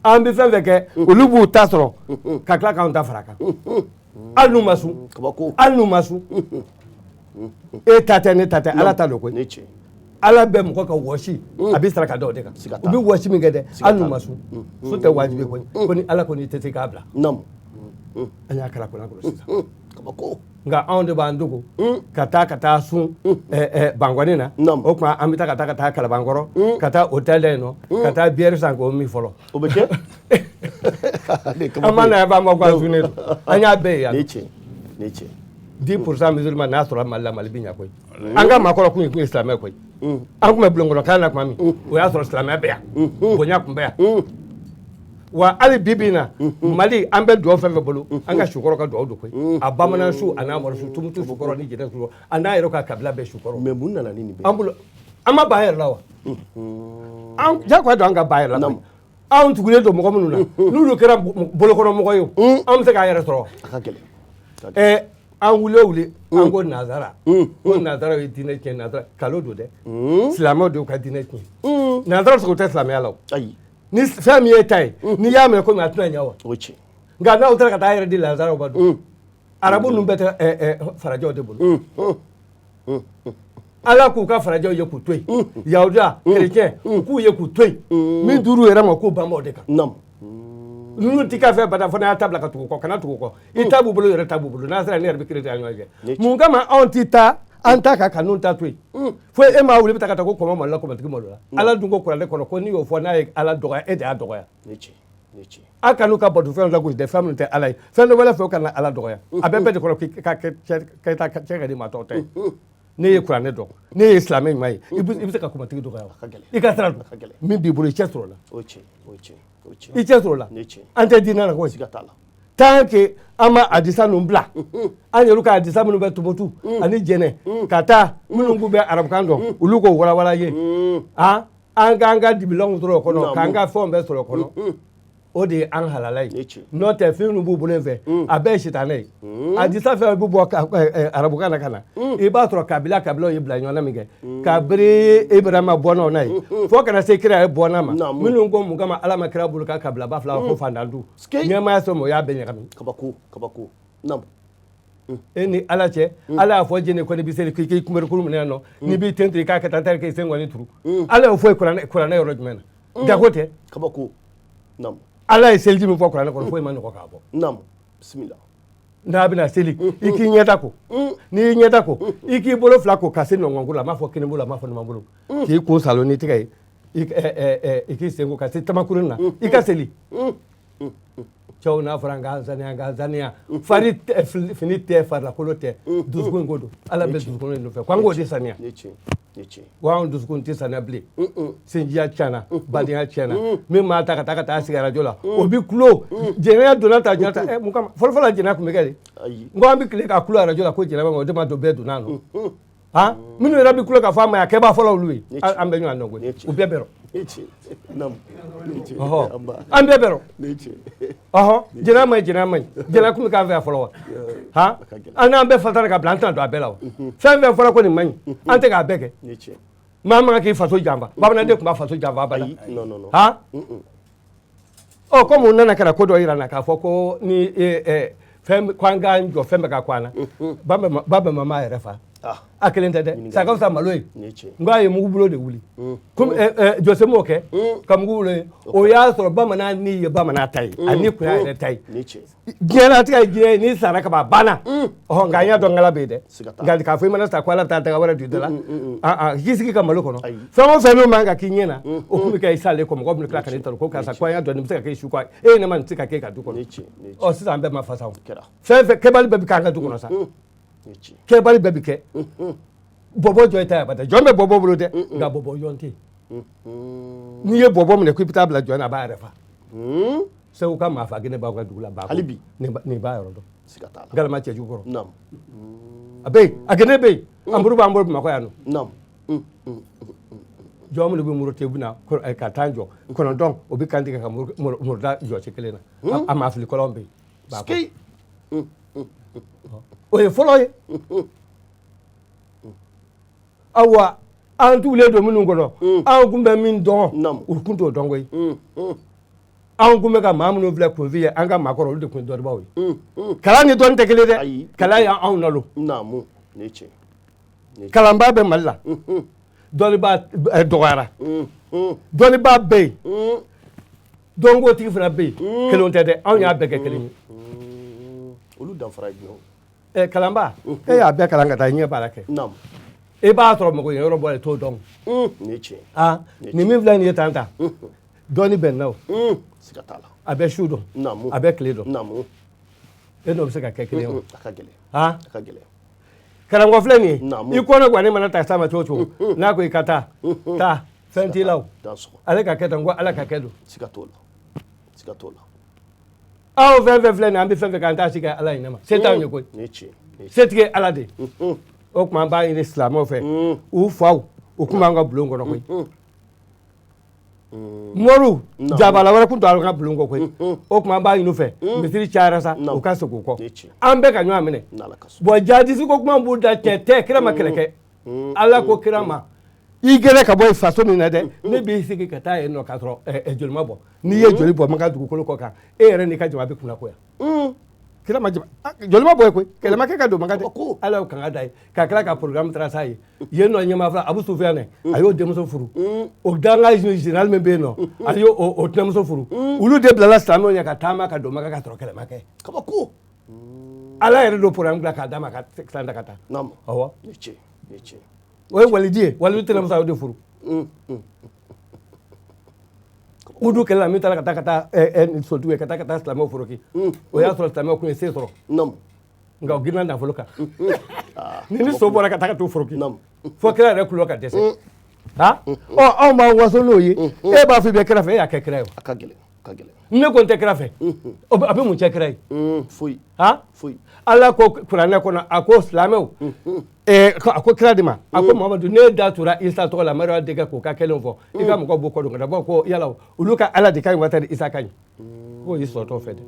an bɛ fɛn fɛn kɛ olu b'u ta sɔrɔ ka tila k'anw ta fara kan hali n'u ma sun hali n'u ma sun e ta tɛ ne ta tɛ Ala ta don koyi Ala bɛ mɔgɔ ka wɔsi a bɛ saraka da o de kan u bɛ wɔsi min kɛ dɛ hali n'u ma sun sun tɛ wajibi koyi ko ni Ala kɔni tɛ se k'a bila an y'a kala kɔnɔ sisan nka anw de b'an dogo ka taa sun Bangɔni na o tuma an bɛ taa ka taa Kalabankɔrɔ ka taa hôtel la yen nɔ ka taa bière san k'o min fɔlɔ o bɛ kɛ an ma na yan b'an ma ko an sunnen don an y'a bɛɛ ye yan ne cɛ 10% musulman n'a sɔrɔ Mali la Mali bɛ ɲɛ koyi an ka maakɔrɔ kun ye silamɛ koyi an tun bɛ bulonkɔnɔkan na tuma min o y'a sɔrɔ silamɛya bɛ yan bonya tun bɛ yan wa hali bi bi in na Mali an bɛ dugawu fɛn fɛn bolo an ka sukɔrɔ ka dugawu don koyi a bamanan su a n'a mɔri su tumutu sukɔrɔ ni jɛnɛ sukɔrɔ a n'a yɛrɛ ka kabila bɛɛ sukɔrɔ mais mun nana ni nin bɛɛ an bolo an ma ban an yɛrɛ la wa an jagoya don an ka ban yɛrɛ la anw tugulen don mɔgɔ minnu na n'olu kɛra bolokɔnɔmɔgɔ ye an bɛ se k'an yɛrɛ sɔrɔ a ka gɛlɛn an wuli an ko nazara ko nazara ye diinɛ tiɲɛ nazara kalo don dɛ silamɛw de y'u ka diinɛ tiɲɛ nazara sogo tɛ silamɛya la o ayi ni fɛn min ye ta ye n'i y'a minɛ komi a tɛna ɲɛ wa o ye tiɲɛ nka n'aw taara ka taa yɛrɛ di lazaraw ma don arabu ninnu bɛɛ tɛ farajɛw de bolo Ala k'u ka farajɛw ye k'u to yen yahudiya kerecɛn u k'u ye k'u to yen min dir'u yɛrɛ ma k'u banba o de kan ninnu t'i ka fɛn bada fɔ n'a y'a ta bila ka tugu kɔ kana tugu kɔ i ta b'u bolo yɛrɛ ta b'u bolo n'a sera ne yɛrɛ bɛ kiri ta ɲɔgɔn kɛ mun kama anw ti taa an ta ka ninnu ta to yen fo e m'a wuli i bɛ taa ka taa ko kɔmɔ malo la kɔmɔtigi malo la Ala dun ko kuranɛ kɔnɔ ko n'i y'o fɔ n'a ye Ala dɔgɔya e de y'a dɔgɔya a kan'u ka bato fɛnw lagosi dɛ fɛn minnu tɛ Ala ye fɛn dɔ wɛrɛ fɛ o kana Ala dɔgɔya a bɛɛ de kɔnɔ k'i ka cɛ ka di maa tɔw ta ye ne ye kuranɛ dɔn ne ye silamɛ ɲuman ye i bɛ se ka kɔmɔtigi dɔgɔya wa i ka sira dɔn min b'i bolo i cɛ sɔrɔ o la i cɛ sɔrɔ o la an tɛ diinɛ na ko tant que an ma hadisa ninnu bila an yɛrɛ ka hadisa minnu bɛ Tumutu ani Jɛnɛ ka taa minnu k'u bɛ arabukan dɔn olu k'o walawala ye an k'an ka dibilanw sɔrɔ o kɔnɔ k'an ka fɛnw bɛɛ sɔrɔ o kɔnɔ o de ye an halala ye n'o tɛ fɛn minnu b'u bolo in fɛ a bɛɛ ye sitanɛ ye hadisa fɛn bɛ bɔ arabukan na ka na i b'a sɔrɔ kabilaw ye bila ɲɔgɔn min kɛ kabiri Ibrahima bɔnnaw na ye fo kana se kira ye bɔnna ma minnu ko mun kama Ala ma kira bolo ka kabilaba fila ko fantantu ɲɛmaya sɔrɔ o y'a bɛɛ ɲagami kabako e ni Ala cɛ Ala y'a fɔ jɛnɛ ko n'i bɛ seli k'i kunbɛnnikuru minɛ yan nɔ n'i b'i ten to i k'a kɛ tan k'i sen kɔni turu Ala y'o fɔ kuranɛ yɔrɔ jumɛn na jago tɛ kabako Ala ye seliji min fɔ kuranɛ kɔnɔ foyi ma nɔgɔ k'a bɔ bisimila n'a bɛna seli i k'i ɲɛda ko n'i y'i ɲɛda ko i k'i bolo fila ko ka se nɔngɔnkuru la a m'a fɔ kinibolo la a m'a fɔ numanbolo k'i kun salon n'i tɛgɛ ye i k'i sen ko ka se tamakuruni na i ka seli cɛw n'a fɔra nka zaniya fari fini tɛ farilakolo tɛ dusukun ko don Ala bɛ dusukun in nɔfɛ ko an k'o de saniya wa anw dusukun tɛ saniya bilen sinjiya tiɲɛna badenya tiɲɛna min m'a ta ka taa sigi arajo la o bɛ kulo jɛnɛya donna ta jɛnɛya ta mun kama fɔlɔfɔlɔ jɛnɛya tun bɛ kɛ de n ko an bɛ tile ka kulo arajo la ko jɛnɛya ma o de ma don bɛɛ donna nɔ minnu yɛrɛ bɛ kulo ka fɔ a ma a kɛbaa fɔlɔ olu ye an bɛ ɲɔgɔn dɔn koyi u bɛɛ bɛ rɔ an bɛɛ bɛ rɔ jɛnɛya man ɲi jɛnɛya kun bɛ k'an fɛ yan fɔlɔ wa an n'an bɛɛ fatara ka bila an tɛna don a bɛɛ la wa fɛn fɛn fɔra ko nin man ɲi an tɛ k'a bɛɛ kɛ maa man kan k'i faso janfa bamananden tun b'a faso janfa abada komi u nana ka na ko dɔ yira n na k'a fɔ ko ni ko an k'an jɔ fɛn bɛɛ ka ko an na ba bɛ mama yɛrɛ fa a kelen tɛ dɛ sa ka fisa malo ye n ko a ye mugu bolo de wuli jɔse m'o kɛ ka mugu bolo ye o y'a sɔrɔ bamanan ni ye bamanan ta ye ani kun y'a yɛrɛ ta ye diɲɛlatigɛ ye diɲɛ ye n'i sara ka ban a banna nka an y'a dɔn nkala bɛ yen dɛ nka k'a fɔ i mana sa ko Ala bɛ taa daga wɛrɛ don i da la k'i sigi ka malo kɔnɔ fɛn o fɛn min man kan ka k'i ɲɛ na o kun bɛ kɛ i salen kɔ mɔgɔ bɛ tila ka n'i tɔɔrɔ ko karisa ko an y'a dɔn nin bɛ se ka kɛ i su kɔ e ye ne ma nin tɛ se ka kɛ e ka du kɔnɔ sisan an bɛɛ ma fasa o fɛn fɛn kɛbali bɛɛ bɛ k'an ka du kɔnɔ sa kɛbali bɛɛ bɛ kɛ bɔbɔ jɔn ta ye bata jɔn bɛ bɔbɔ bolo dɛ nka bɔbɔ jɔn tɛ yen n'i ye bɔbɔ minɛ k'i bɛ taa bila jɔn na a b'a yɛrɛ fa Segu ka maa fa kelen b'aw ka dugu la hali bi nin b'a yɔrɔ dɔn galama cɛjugu kɔrɔ a bɛ yen a gende bɛ yen an bolo b'an bolo Bamakɔ yan nɔ jɔn minnu bɛ muruti u bɛ na ka taa jɔ kɔnɔntɔn o bɛ kan tigɛ ka muruda jɔsi kelen na a maa fili kɔlɔn bɛ yen o ye fɔlɔ ye awa an tugulen don minnu kɔnɔ an kun bɛ min dɔn u kun t'o dɔn koyi an kun bɛ ka maa minnu filɛ kunfin ye an ka maakɔrɔ olu de kun ye dɔnnibaw ye kalan ni dɔnni tɛ kelen dɛ kalan y'anw nalo kalanbaa bɛ Mali la dɔnnibaa dɔgɔyara dɔnnibaa bɛ yen dɔnkotigi fana bɛ yen kelenw tɛ dɛ anw y'a bɛɛ kɛ kelen ye olu danfara ye jumɛn kalanbaa e y'a bɛɛ kalan ka taa ɲɛ baara kɛ e b'a sɔrɔ mɔgɔ ye yɔrɔ bɔ ye t'o dɔn nin min filɛ nin ye tan dɔnni bɛ n na o a bɛ su dɔn a bɛ tile dɔn e n'o bɛ se ka kɛ kelen ye o karamɔgɔ filɛ nin ye i kɔnɔ guwanen mana ta s'a ma cogo o cogo n'a ko i ka taa fɛn t'i la o ale ka kɛ tan ko ala ka kɛ don aw fɛn fɛn filɛ nin an bɛ fɛn fɛn k'an t'a si kɛ ala ɲinɛ ma se t'anw ye koyi setigi ye ala de o tuma an b'a ɲini silamɛw fɛ u faw u kun b'an ka bulon kɔnɔ koyi mɔriw jabala wɛrɛ kun to an ka bulon kɔ koyi o tuma an b'a ɲini u fɛ misiri cayara sa u ka segin u kɔ an bɛɛ ka ɲɔgɔn minɛ bon jadisi ko kuma b'u da cɛ tɛ kira ma kɛlɛ kɛ ala ko kira ma i gɛrɛ ka bɔ faso min na dɛ ne b'i sigi ka taa yen nɔ k'a sɔrɔ joli ma bɔ n'i ye joli bɔ man ka dugukolo kɔ kan e yɛrɛ n'i ka jama bɛ kunna ko yan kira ma joli ma bɔ yen koyi kɛlɛ ma kɛ ka don man ka dɛ ala y'o kanga da ye ka kila ka programme tracer a ye yen nɔ ɲɛmaa fila Abu Sufiyane a y'o denmuso furu o danga général min bɛ yen nɔ a y'o tɛnɛmuso furu olu de bilala silamɛw ɲɛ ka taama ka don Maka ka sɔrɔ kɛlɛ ma kɛ kabako ala yɛrɛ do programme bila k'a d'a ma ka kilan da ka taa awɔ o ye waliji ye waliju tɛnɛmuso a y'o de furu udu kɛlɛ la min taara ka taa sotigiw ye ka taa silamɛw foroki o y'a sɔrɔ silamɛw kun ye se sɔrɔ nka o girinna nafolo kan ni so bɔra ka taa ka t'o foroki fo kira yɛrɛ kulo ka dɛsɛ anw b'an waso n'o ye e b'a fɔ i bɛ kira fɛ e y'a kɛ kira ye o ka gɛlɛn ne ko n tɛ kira fɛ a bɛ mun cɛ kira ye foyi ala ko kuranɛ kɔnɔ a ko silamɛw a ko kira de ma a ko Mamadu ne da tura Isa tɔgɔ la Mariyamu denkɛ k'o ka kɛlenw fɔ i ka mɔgɔw b'o kɔ don ka bɔ ko yala olu ka ala de ka ɲi wa tɛ Isa ka ɲi k'o y'i sɔrɔtɔ fɛ dɛ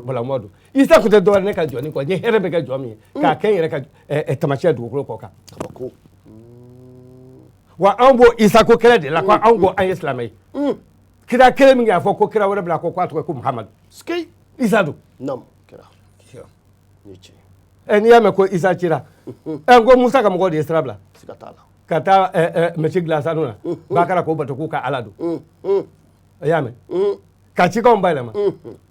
balamɔ don Isa tun tɛ dɔwɛrɛ ne ka jɔni kɔ n ye hɛrɛ bɛ kɛ jɔn min ye k'a kɛ n yɛrɛ ka taamasiyɛn dugukolo kɔ kan wa anw b'o Isa ko kɛlɛ de la ko anw ko an ye silamɛ ye kira kelen min y'a fɔ ko kira wɛrɛ bila ko k'a tɔgɔ ye ko Muhamadu Isa don n'i y'a mɛn ko Isa cira n ko Musa ka mɔgɔw de ye sira bila ka taa misi dilan sanu na b'a kɛra k'o bato k'u ka ala don i y'a mɛn ka cikanw bayɛlɛma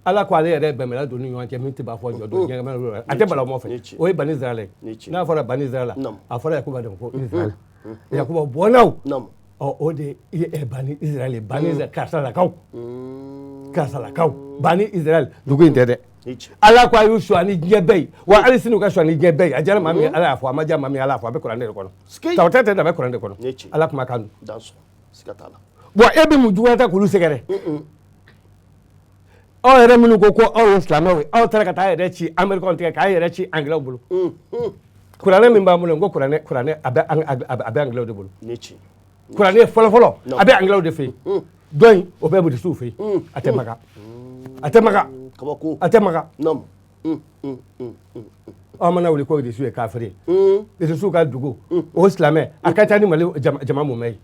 ala ko ale yɛrɛ bɛnbɛnla don ni ɲɔgɔn cɛ min tɛ b'a fɔ jɔ don ɲɛgɛnɛ a tɛ balawu fɛ o ye Bani Israɛl ye n'a fɔra Bani Israɛl a fɔra Yakuba de ko Israɛl Yakuba bɔnnaw o de ye Bani Israɛl Bani Israɛl karisalakaw Bani Israɛl dugu in tɛ dɛ ala ko a y'u su ani diɲɛ bɛɛ ye wa hali sini u ka su ani diɲɛ bɛɛ ye a diyara maa min ye ala y'a fɔ a ma diya maa min ye ala y'a fɔ a bɛ kuranɛ de kɔnɔ tawatɛ tɛ dɛ a bɛ kuranɛ de kɔnɔ ala kuma kan don bon e bɛ mun juguya ta k'olu sɛgɛrɛ aw yɛrɛ minnu ko aw ye silamɛw ye aw taara ka taa yɛrɛ ci Américains tigɛ k'a yɛrɛ ci Anglais bolo kuranɛ min b'an bolo n ko kuranɛ a bɛ Anglais de bolo kuranɛ fɔlɔ a bɛ Anglais de fɛ yen dɔ in o bɛ Buddhiste fɛ yen a tɛ maga aw mana wuli ko Buddhiste ye kafiri ye Buddhiste ka dugu o silamɛ a ka ca ni Mali jama mumɛ ye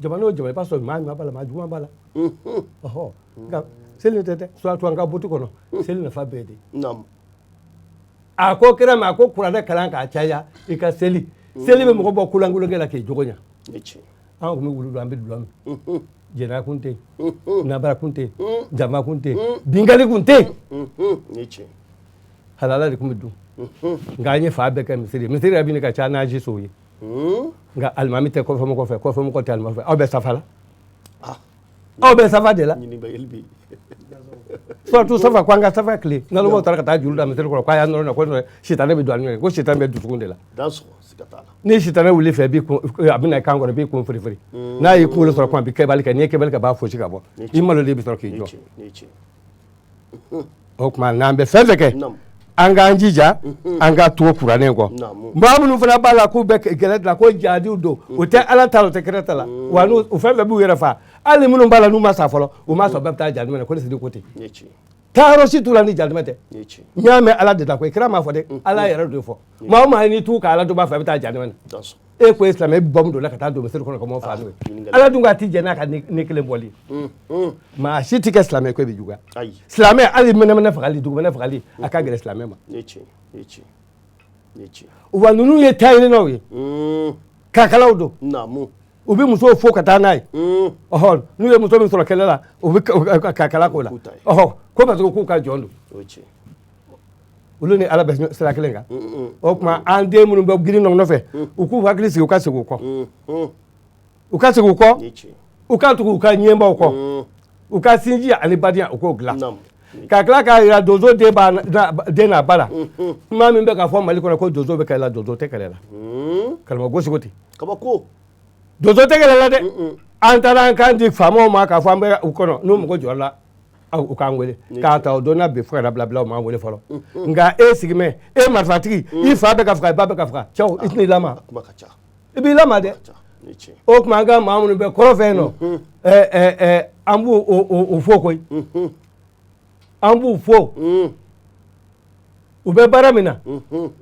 jama n'o jama i b'a sɔrɔ maa ɲuman b'a la maa juguman b'a la nka seli tɛ dɛ surtout an ka buti kɔnɔ seli nafa bɛɛ de a ko kira ma a ko kuranɛ kalan k'a caya i ka seli bɛ mɔgɔ bɔ kulankolon la k'i jogo ɲa an kun bɛ wuli don an bɛ dulɔ min jɛnɛya kun tɛ yen nabara kun tɛ yen jama kun tɛ yen binkali kun tɛ yen halala de kun bɛ dun nka an ye fa bɛɛ kɛ misiri yɛrɛ bɛ ne ka ca n'a ji sow ye nka alimami tɛ kɔfɛmɔgɔ fɛ kɔfɛmɔgɔ tɛ alimami fɛ aw bɛ safa la aw bɛ safa de la surtout safa ko an ka safa tile n'alu taara ka taa juru da misiri kɔrɔ k'a y'a nɔrɔ na ko sitanɛ bɛ don a ni ɲɔgɔn cɛ ko sitanɛ bɛ dusukun de la ni sitanɛ wuli fɛ a bɛ na i kan kɔrɔ i b'i kun firifiri n'a y'i kunkolo sɔrɔ kuma a bɛ kɛbali kɛ n'i ye kɛbali kɛ a b'a fosi ka bɔ i malo de bɛ sɔrɔ k'i jɔ o tuma n'an bɛ fɛn fɛn kɛ an k'an jija an ka tugu kuranɛ kɔ maa minnu fana b'a la k'u bɛ kɛlɛ la ko jadiw don u tɛ ala ta la u tɛ kira ta la wa u fɛn fɛn b'u yɛrɛ fa hali minnu b'a la n'u ma sa fɔlɔ u ma sɔn bɛɛ bɛ taa jadimɛ na ko ne sidi ko ten taayɔrɔ si t'u la ni jadimɛ tɛ n y'a mɛn ala de la koyi kira m'a fɔ dɛ ala yɛrɛ de fɔ maa o maa n'i t'u ka ala to b'a fɛ a bɛ taa jadimɛ na e ko islam e bom do la ka taa do misiri kono ko mo fa no ala dun ka ti jena ka ne kelen boli ma shi ti ka islam ko be juga islam ali mena fagali dugu mena fagali aka gele islam ma wa nunu ye tayini no ye ka kala do namu ubi muso fo ka taa nai oh nu ye muso min soro kelela ubi ka kala ko la oh ko ba ko ka jondo ulu ni ala be sira kelenga o kuma ande munu be giri no fe uku hakili si uka segu ko uka segu ko uka tu uka nyemba ko uka sinji ali badia uko gla ka kala ka ya dozo de na bala ma min be ka fo mali ko dozo be ka la dozo te kala kalma gosi goti kaba ko dozo te kala de antara kan di famo ma ka fo ambe ukono no mo ko jola u kan wele ka ta dona be fo bla bla ma wele folo nga e sigme e marfatigi i fa be ka fa ba be ka fa ciao itni lama ibi lama de o kuma ga ma mun be koro fe no ambu o fo koy ambu fo ube baramina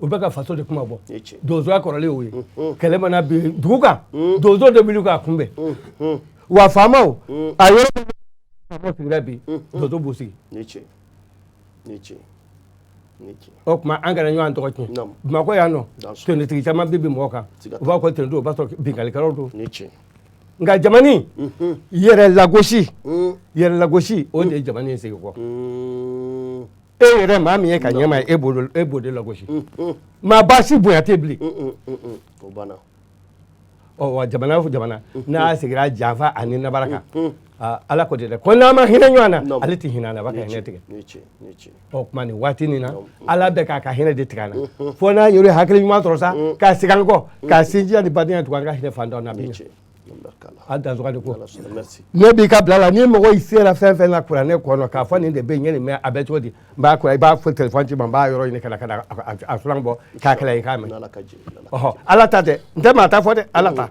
ube ka faso de kuma bo dozo akorole oye kelema na bi duka dozo de biluka kumbe wa famao ayo mo sirabi dozo busi niche o kuma an kana nyon to kin ma ko ya no to ne tigi chama bibi mo ka o ba ko tendo ba so bingali karoto niche nga jamani yere la gauche o de jamani se ko yere ma mi ka nyama ebodo la gauche ma ba si boya tebli o bana o wa jamana na sigira jafa ani na baraka ala ko de ko na ma hina nyana aliti hina na baka hina tige niche o kuma ni wati ni na ala be ka hina de tigana fo na yore hakili ma torosa ka sigal ko ka sinji ani badina to ka hina fanda na binya ada zo ko ne bi ka blala ni mo go isera fen na kura ne ko no ka fo ni de be nyene me abeto di ba ko ba fo telephone ti ba yoro ni kana asulang bo ka kala ka me oh ala ta de ndema ta fo de ala ta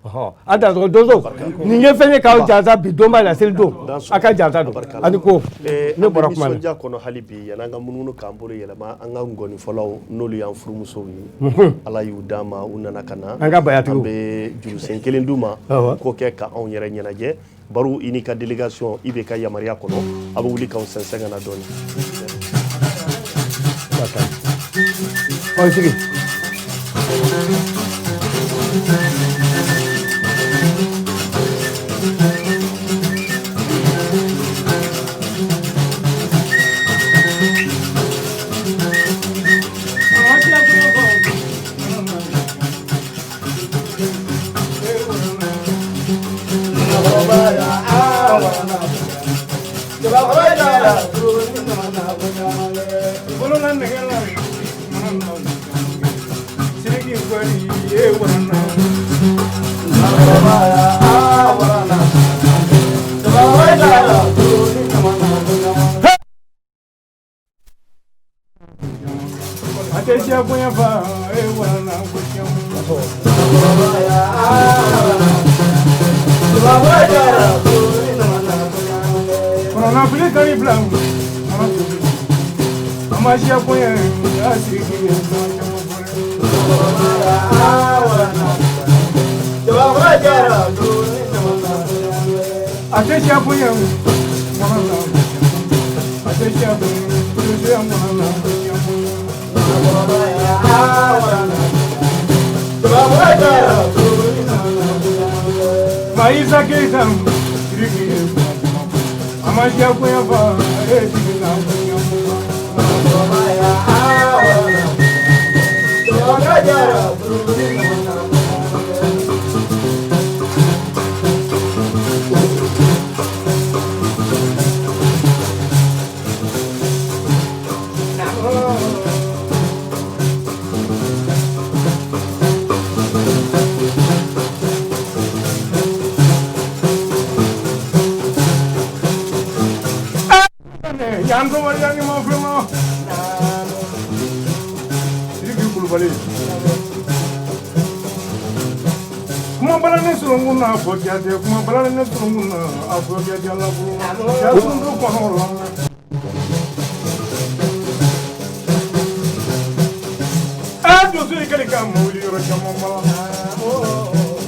oh ada zo dozo ni nye fenye ka o jaza bi do ma la sel do aka jaza do ani ko ne bora kuma ne ko no halibi yana nga mununu ka mboro yela ma anga ngoni folo nolu ya furu muso wi ala yu dama unana kana anga bayatu be juru sen kelen duma ko ke ka on yere nyana je baru ini ka delegation ibe ka yamaria kono abu wuli ka on sensenga na doni o sigi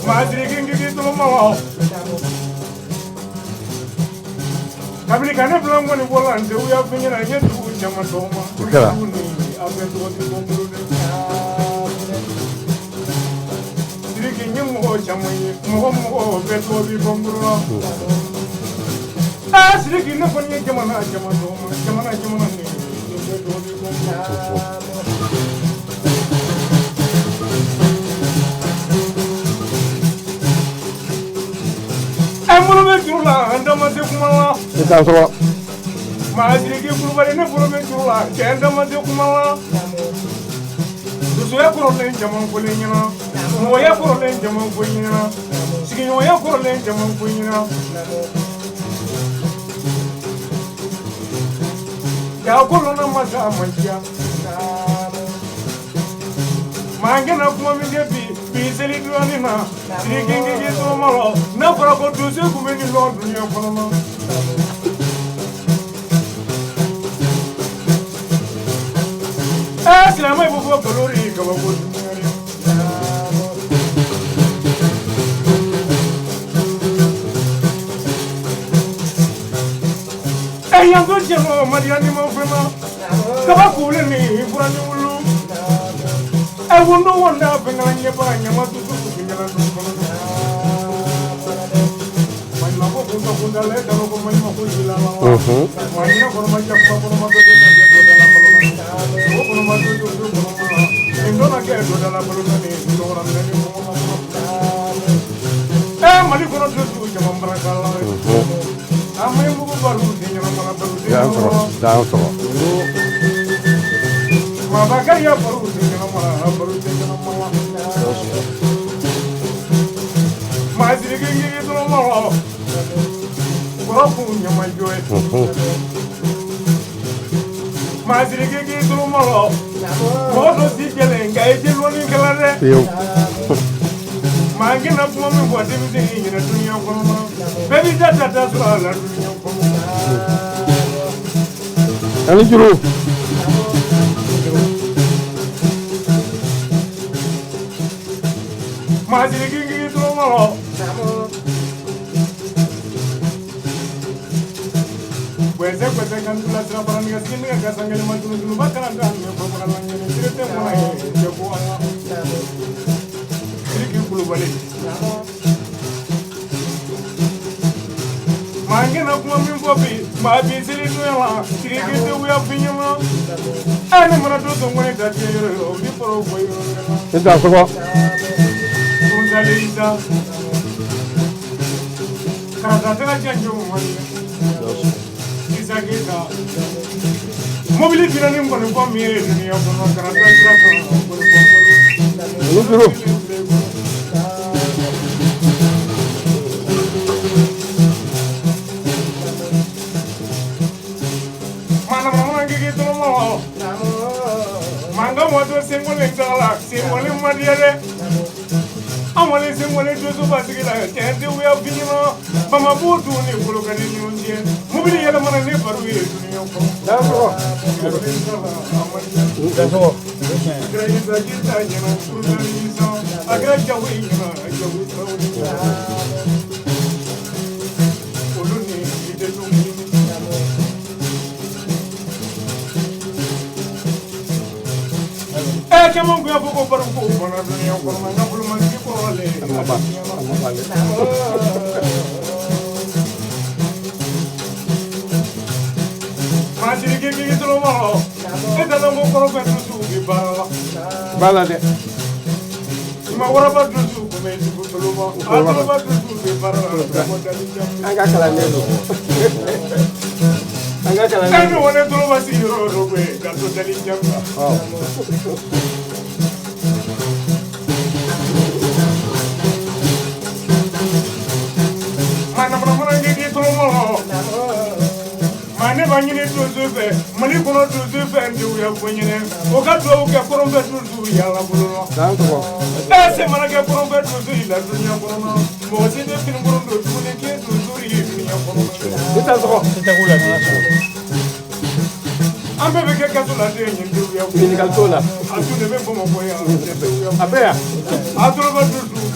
Madrigi to Mama. Kabili kana blanc woni volante we have been na yetu chama toma. Kala. Abeto woni bombo de. Dirigi nyimo chama yi mo beto bi bombo. Ah dirigi no koni chama na toma. Chama na ni. Beto bi bombo. Amulu be jurula andama de kumala. Ita so. Ma dirigi kulubali ne bulu be jurula ke andama de kumala. Dusu ya kuro le jaman ko le nyina. Mo ya kuro le jaman ko nyina. Sigi mo ya kuro le jaman ko nyina. Ya kuro na masa manjia. Mangena kuma mi de bi seli duani na. Dirigi to malo. Na fara ko dusu ku me ni lo dunia kono no. Sila mai bo kolori ka bo dunia ni. Yang go jemo mariani mo fema. Ka ba ku le ni fura ni wulu. I will no one up and I never want to do my mother put the letter over my mother. My never much of and don't get to the laboratory. I'm going to do Jamaica. I'm going to go Mabakaya Paruti, my digging to Moro. Broken, my joy. My digging to Moro. What was he killing? I did one in Calais. My get up woman was everything in a junior. Maybe that's all I do. Madrigi to Moro. Where's the second class of Skin and Casangan to Bacan and your program Mangin of woman Bobby, my busy little we have been and I'm going to do some way that you're before. Lisa Karatela Janjo Isageta Mobility running for the community of Manga was single in Dalak, single in Madia. I'm only saying when it was about to get a chance, we have been from a boat to a Union. Moving the other man and never will. That's all. That's all. I got your way. Come on, go for a book. I'm going to get a little bit of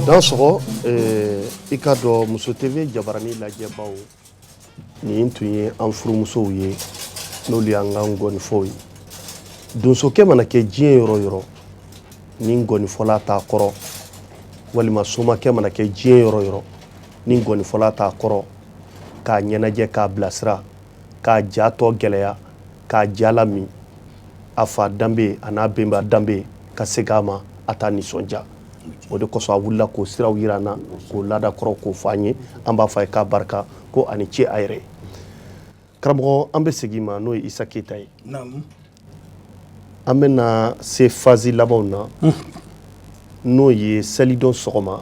Dans sɔgɔ i ka dɔn muso TV jabarani lajɛbaw nin tun ye an furumusow ye n'olu y'an ka ngɔnifɔw ye donsokɛ mana kɛ diɲɛ yɔrɔ yɔrɔ ni ngɔnifɔla t'a kɔrɔ walima somakɛ mana kɛ diɲɛ yɔrɔ yɔrɔ ni ngɔnifɔla t'a kɔrɔ k'a ɲɛnajɛ k'a bilasira k'a ja tɔ gɛlɛya k'a ja lamin a fa danbe a n'a benba danbe ka segin a ma a t'a nisɔndiya o de kosɔn a wulila k'o siraw yira an na k'o laada kɔrɔ k'o fɔ an ye an b'a fɔ a ye k'a barika ko a ni ce a yɛrɛ ye karamɔgɔ an bɛ segin ma n'o ye Isa Keyita ye an bɛna se fazi labanw na n'o ye selidon sɔgɔma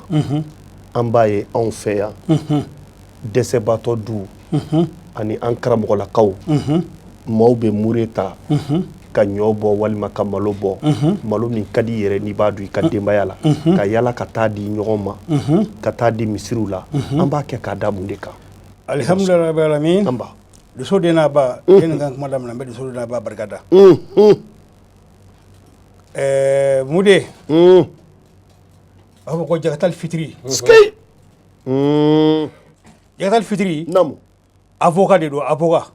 an b'a ye anw fɛ yan dɛsɛbaatɔ du ani an karamɔgɔlakaw maaw bɛ mure ta ka ɲɔ bɔ walima ka malo bɔ malo min ka di yɛrɛ n'i b'a dun i ka denbaya la ka yala ka taa di ɲɔgɔn ma ka taa di misiriw la an b'a kɛ k'a da mun de kan alhamdulilahi rabbil alamin an ba doso den n'a ba yen kan kuma daminɛ n bɛ doso den n'a ba barika da mude a b'a fɔ ko jakatal fitiri skei jakatal fitiri namu avocat de don avocat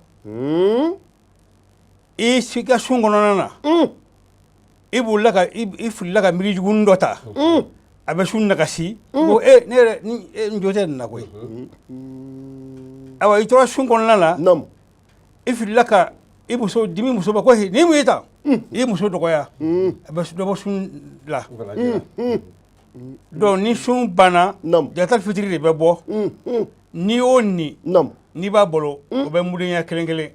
i ka sun kɔnɔna na i bolila ka i filila ka miiri jugunin dɔ ta a bɛ sun na ka si ko ne yɛrɛ n jo tɛ nin na koyi ayiwa i tora sun kɔnɔna na i filila ka i muso dimi muso ma ko ni mun ye tan i ye muso dɔgɔya a bɛ dɔ bɔ sun la donc ni sun banna jakatal fitiri de bɛ bɔ n'i y'o ni n'i b'a bolo o bɛ mudenya kelen kelen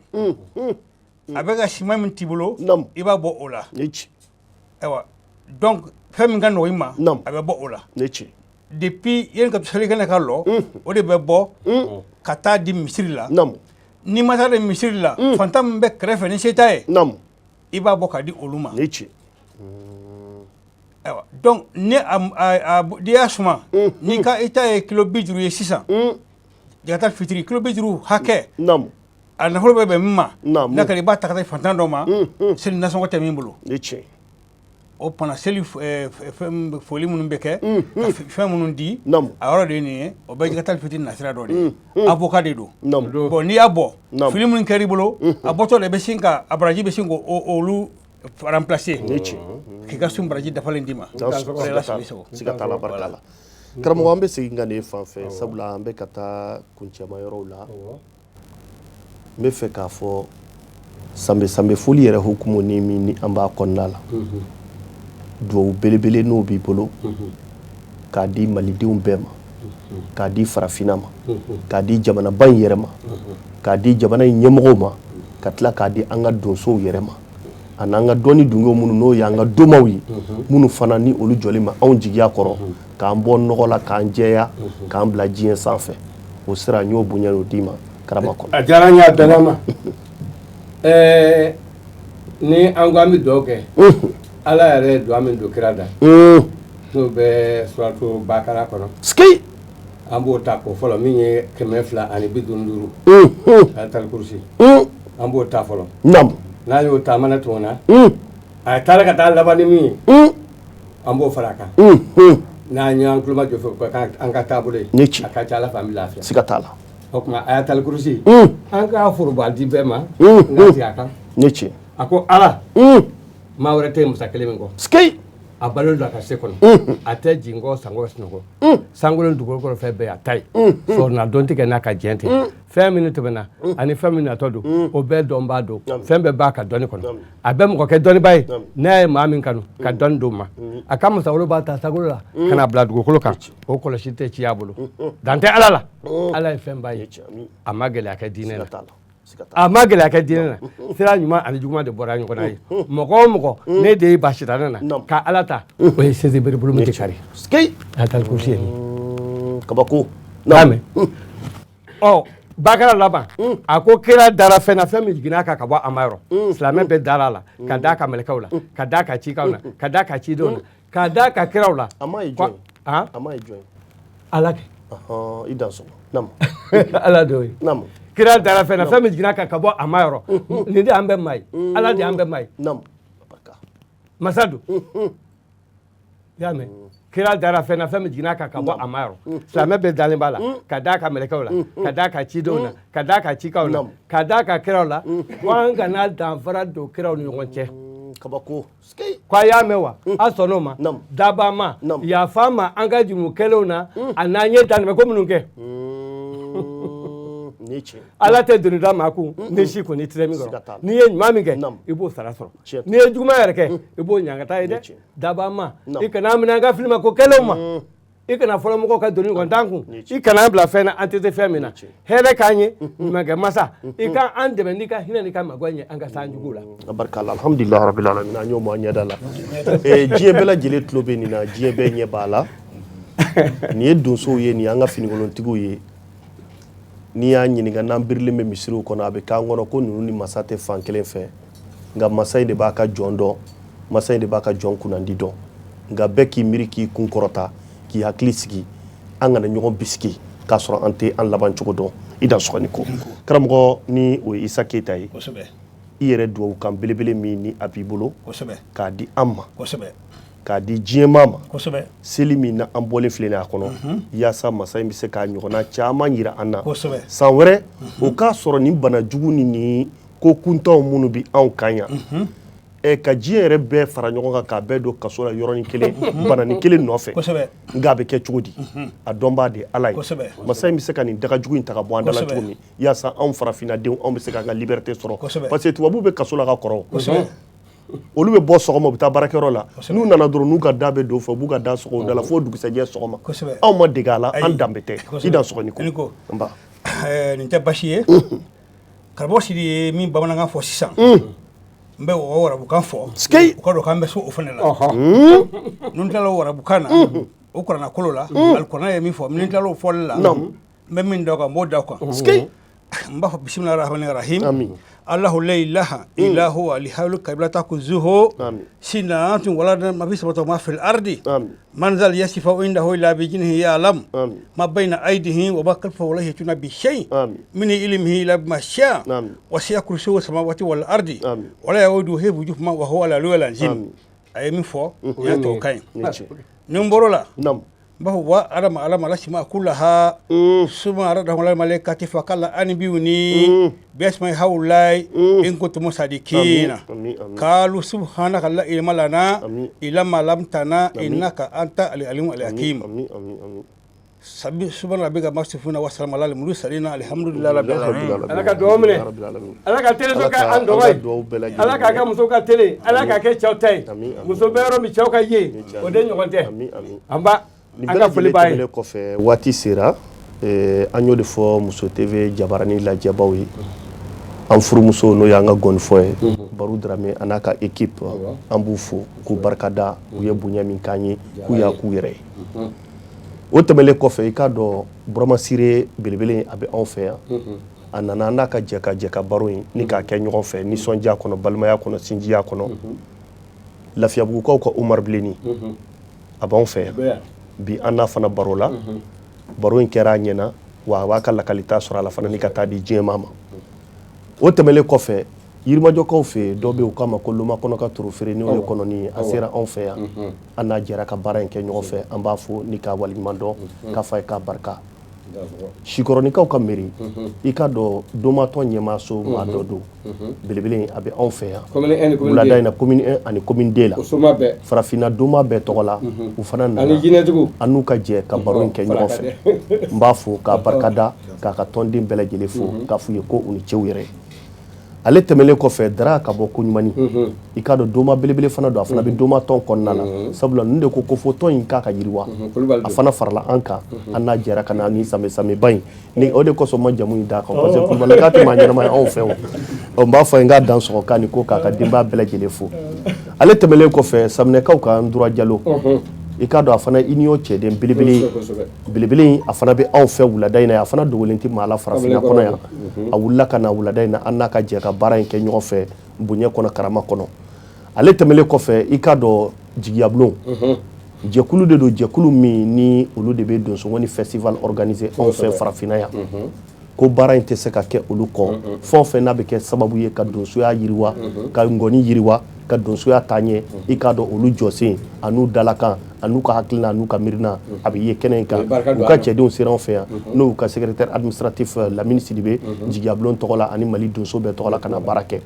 a bɛ ka siman min t'i bolo i b'a bɔ o la ayiwa donc fɛn min ka nɔgɔ i ma a bɛ bɔ o la depuis yanni ka salikɛnɛ ka lɔ o de bɛ bɔ ka taa di misiri la ni ma taa misiri la fantan min bɛ kɛrɛfɛ ni se t'a ye i b'a bɔ k'a di olu ma donc ni n'i y'a suma ni ka i ta ye kilo 50 ye sisan jakatal fitiri kilo 50 hakɛ a nafolo bɛ bɛn min ma n'a kɛra i b'a ta ka taa fantan dɔ ma seli nasɔngɔ tɛ min bolo o pana seli foli minnu bɛ kɛ ka fɛn minnu di a yɔrɔ de ye nin ye o bɛ jakatal fitiri nasira dɔ de ye avocat de don bon n'i y'a bɔ fili minnu kɛra i bolo a bɔtɔ de bɛ sin ka a baraji bɛ sin k'olu remplacer k'i ka sun baraji dafalen d'i ma siga t'a la barika la karamɔgɔ an bɛ segin ka n'e fan fɛ sabula an bɛ ka taa kuncɛma yɔrɔw la n bɛ fɛ k'a fɔ sanbɛ foli yɛrɛ hukumu ni min ni an b'a kɔnɔna la duwawu belebele n'o b'i bolo k'a di malidenw bɛɛ ma k'a di farafinna ma k'a di jamanaban in yɛrɛ ma k'a di jamana in ɲɛmɔgɔw ma ka tila k'a di an ka donsow yɛrɛ ma a n'an ka dɔnni dunkew minnu n'o ye an ka domaw ye minnu fana ni olu jɔlen ma anw jigiya kɔrɔ k'an bɔ nɔgɔ la k'an jɛya k'an bila diɲɛ sanfɛ o sira n y'o bonya n'o d'i ma karama kɔnɔ. a diyara n ye a bɛnna ma ni an ko an bɛ dugawu kɛ ala yɛrɛ ye dugawu min don kira da n'o bɛ suratu bakara kɔnɔ sikeyi an b'o ta ko fɔlɔ min ye 255 ayatal kursi an b'o ta fɔlɔ n'a y'o ta mana tuma na a taara ka taa laban ni min ye an b'o fara a kan n'a ɲɛ an tulo ma jɔ fɛ an ka taabolo ye a ka ca ala fɛ an bɛ lafiya siga t'a la o tuma ayatal kursi an ka foroba di bɛɛ ma n ka sigi a kan a ko ala maa wɛrɛ tɛ masa kelen min kɔ sikeyi a balolen don a ka se kɔnɔ a tɛ jigin kɔ sango sunɔgɔ sankolon dugukolo kɔrɔ fɛn bɛɛ a ta ye sɔrɔna dɔn tigɛ n'a ka diɲɛ ten fɛn minnu tɛmɛna ani fɛn minnu natɔ don o bɛɛ dɔnbaa don fɛn bɛɛ b'a ka dɔnni kɔnɔ a bɛ mɔgɔ kɛ dɔnnibaa ye n'a ye maa min kanu ka dɔnni d'o ma a ka masawolo b'a ta sagolo la ka na bila dugukolo kan o kɔlɔsi tɛ ci a bolo dan tɛ ala la ala ye fɛn b'a ye a ma gɛlɛya kɛ diinɛ la a ma gɛlɛya kɛ diinɛ na sira ɲuman ani juguman de bɔra ɲɔgɔn na ye mɔgɔ o mɔgɔ ne de ye basitanɛ na ka ala ta o ye sinsin bere bolo min tɛ kari ayatal kursi ye nin kabako lamɛn ɔ bakara laban a ko kira dara fɛn na fɛn min jiginna kan ka bɔ a ma yɔrɔ silamɛ bɛ dara la ka da ka mɛlɛkɛw la ka da ka cikaw la ka da ka cidenw na ka da ka kiraw la a ma ye jɔn ala kɛ i dan sɔgɔ ala de y'o ye kira dara fɛn na fɛn min jiginna kan ka bɔ a ma yɔrɔ nin de an bɛ maa ye ala de an bɛ maa ye masa don i y'a mɛn kira dara fɛn na fɛn min jiginna kan ka bɔ a ma yɔrɔ silamɛ bɛɛ dalen b'a la ka da ka mɛlɛkɛw la ka da ka cidenw na ka da ka cikaw na ka da ka kiraw la ko an kana danfara don kiraw ni ɲɔgɔn cɛ kabako ko a y'a mɛn wa a sɔnn'o ma daba ma yafa ma an ka jumu kɛlenw na a n'an ye danimɛ ko minnu kɛ ala tɛ doni da maa kun ni si kɔni i tɛ min kɔrɔ n'i ye ɲuman min kɛ i b'o sara sɔrɔ n'i ye juguman yɛrɛ kɛ i b'o ɲangata ye dɛ daba ma i kana minɛ an ka fili ma ko kɛlenw ma i kana fɔlɔ mɔgɔw ka doni kɔni t'an kun i kana an bila fɛn na an tɛ se fɛn min na hɛrɛ k'an ye ɲumankɛ masa i ka an dɛmɛ n'i ka hinɛ n'i ka magoya ɲɛ an ka s'an juguw la barikala alhamdulilahi rabbil alamin an y'o ma ɲɛda la diɲɛ bɛɛ lajɛlen tulo bɛ nin na diɲɛ bɛɛ ɲɛ b'a la nin ye donsow ye nin y'an ka finikolontigiw ye n'i y'a ɲininka n'an birilen bɛ misiriw kɔnɔ a bɛ k'an kɔnɔ ko ninnu ni masa tɛ fan kelen fɛ nka masa in de b'a ka jɔn dɔn masa in de b'a ka jɔn kunnandi dɔn nka bɛɛ k'i miiri k'i kun kɔrɔta k'i hakili sigi an kana ɲɔgɔn bisigi k'a sɔrɔ an tɛ an laban cogo dɔn i dan sɔgɔni ko karamɔgɔ ni o ye isa keyita ye i yɛrɛ duwawu kan belebele min ni a b'i bolo k'a di an ma k'a di diɲɛmaa ma seli min na an bɔlen filɛ nin a kɔnɔ yaasa masa in bɛ se k'a ɲɔgɔnna caman yira an na san wɛrɛ o k'a sɔrɔ nin bana jugu ni nin ko kuntanw minnu bɛ anw kan yan ka diɲɛ yɛrɛ bɛɛ fara ɲɔgɔn kan k'a bɛɛ don kaso la yɔrɔnin kelen bananin kelen nɔfɛ nka a bɛ kɛ cogo di a dɔnbaa de ala ye masa in bɛ se ka nin daga jugu in ta ka bɔ an da la cogo min yaasa anw farafinnadenw anw bɛ se k'an ka liberté sɔrɔ parce que tubabuw bɛ kaso la ka kɔrɔ olu bɛ bɔ sɔgɔma u bɛ taa baarakɛyɔrɔ la n'u nana dɔrɔn n'u ka da bɛ don fɛ u b'u ka da sɔgɔ da la fo dugusɛjɛ sɔgɔma anw ma dege a la an danbe tɛ i dan sɔgɔni ko nin tɛ basi ye karamɔgɔ Sidi ye min bamanankan fɔ sisan n bɛ o warabukan fɔ u ka dɔn k'an bɛ so o fana la n'u tilala o warabukan na o kuranna kolo la alikuranɛ ye min fɔ ni tilala o fɔli la n bɛ min da o kan n b'o da o kan mba bismillahir rahmanir rahim amin Allahu la ilaha illa huwa al-hayyul qayyum la ta'khudhuhu sinatun wa la ma fis samawati wa ma fil ardi man zal yashfa'u indahu illa bi idhnihi ya'lam ma bayna aydihi wa ma khalfahu la yahituna bi shay min ilmihi illa bima sha'a wa si'a kursiyyu samawati wal ardi wa la yauduhu hifdhuhuma wa huwa al-aliyyul azim ayemi fo ya to kai numborola nam bahu wa alama la shima kullaha suma arada wala malaikati fa kala an biuni bismi haulai in kuntum sadiqina qalu subhanaka la ilma lana illa ma lam tana innaka anta al-alim al-hakim sabbi subhana rabbika masifuna wa salamun alal mursalin alhamdulillahi rabbil alamin alaka do mine alaka tele so ka ando wai alaka ka muso ka tele alaka ke chautai muso bero mi chauka ye o de nyokonte amba an ka foli b'a ye kɔfɛ waati sera an y'o de fɔ muso TV jabarani lajɛbaw ye an furumuso n'o y'an ka gɔnifɔ ye Baru Darame a n'a ka équipe an b'u fo k'u barikada u ye bonya min k'an ye k'u y'a k'u yɛrɛ ye o tɛmɛlen kɔfɛ i k'a dɔn Burama Sire belebele a bɛ anw fɛ yan a nana n'a ka jɛ ka baro in ni k'a kɛ ɲɔgɔn fɛ nisɔndiya kɔnɔ balimaya kɔnɔ sinjiya kɔnɔ Lafiyabugukaw ka Umar Bilenni a b'anw fɛ yan bi an n'a fana baro la baro in kɛra a ɲɛna wa a b'a ka lakalita sɔrɔ a la fana ni ka taa di diɲɛ maa ma o tɛmɛlen kɔfɛ Yirimajɔkaw fɛ dɔ bɛ yen u k'a ma ko Loma kɔnɔ ka turu feere n'o ye kɔnɔni ye a sera anw fɛ yan an n'a jɛra ka baara in kɛ ɲɔgɔn fɛ an b'a fɔ ni k'a waleɲuman dɔn k'a fɔ a ye k'a barika Sikɔrɔnikaw ka mairie i k'a dɔn Domatɔ ɲɛmaaso maa dɔ don belebele a bɛ anw fɛ yan wulada in na commune 1 ani commune 2 la farafinna doma bɛɛ tɔgɔ la u fana nana an n'u ka jɛ ka baro in kɛ ɲɔgɔn fɛ n b'a fɔ k'a barikada k'a ka tɔnden bɛɛ lajɛlen fo k'a f'u ye ko u ni cɛw yɛrɛ ale tɛmɛlen kɔfɛ Dara ka bɔ Koɲumani i k'a dɔn doma belebele fana don a fana bɛ doma tɔn kɔnɔna la sabula ninnu de ko fo tɔn in k'a ka yiriwa a fana farala an kan an n'a jɛra ka na ni sameba in ni o de kosɔn ma jamu in d'a kan parce que Kulubalika tɛ maa ɲɛnama ye anw fɛ o n b'a fɔ n k'a dan sɔgɔ k'a ni ko k'a ka denbaya bɛɛ lajɛlen fo ale tɛmɛlen kɔfɛ Saminɛkaw ka Ndura Jalo i k'a dɔn a fana union cɛden belebele in a fana bɛ anw fɛ wulada in na a fana dogolen tɛ maa la farafinna kɔnɔ yan a wulila ka na wulada in na an n'a ka jɛ ka baara in kɛ ɲɔgɔn fɛ bonya kɔnɔ karama kɔnɔ ale tɛmɛlen kɔfɛ i k'a dɔn Jigiyabulon jɛkulu de don jɛkulu min ni olu de bɛ donsogoni festival organiser anw fɛ farafinna yan ko baara in tɛ se ka kɛ olu kɔ fɛn o fɛn n'a bɛ kɛ sababu ye ka donsoya yiriwa ka ngɔni yiriwa ka donsoya taa ɲɛ i k'a dɔn olu jɔsen a n'u dalakan a n'u ka hakilina a n'u ka miirina a bɛ ye kɛnɛ in kan u ka cɛdenw sera anw fɛ yan n'u ka secrétaire administratif Lamini Sidibe Jigiyabulon tɔgɔ la ani Mali donso bɛɛ tɔgɔ la ka na baara kɛ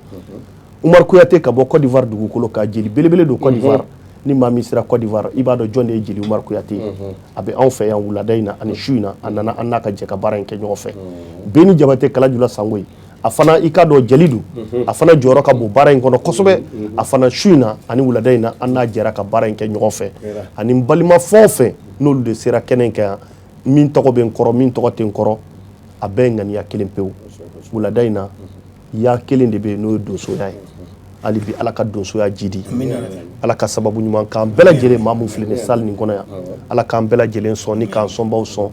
Umar Kuyate ka bɔ Côte d'Ivoire dugukolo ka jeli belebele don Côte d'Ivoire ni maa min sera Côte d'Ivoire i b'a dɔn jɔn de ye jeli Umar Kuyate a bɛ anw fɛ yan wulada in na ani su in na a nana an n'a ka jɛ ka baara in kɛ ɲɔgɔn fɛ Beni Jabate Kalajula Sangoyi a fana i k'a dɔn jeli don a fana jɔyɔrɔ ka bon baara in kɔnɔ kosɛbɛ a fana su in na ani wulada in na an n'a jɛra ka baara in kɛ ɲɔgɔn fɛ ani n balima fɛn o fɛn n'olu de sera kɛnɛ in kan yan min tɔgɔ bɛ n kɔrɔ min tɔgɔ tɛ n kɔrɔ a bɛɛ ye ŋaniya kelen pewu wulada in na ya kelen de bɛ yen n'o ye donsoya ye hali bi Ala ka donsoya jidi Ala ka sababu ɲuman k'an bɛɛ lajɛlen maa min filɛ nin salle nin kɔnɔ yan Ala k'an bɛɛ lajɛlen sɔn ni k'an sɔnbaw sɔn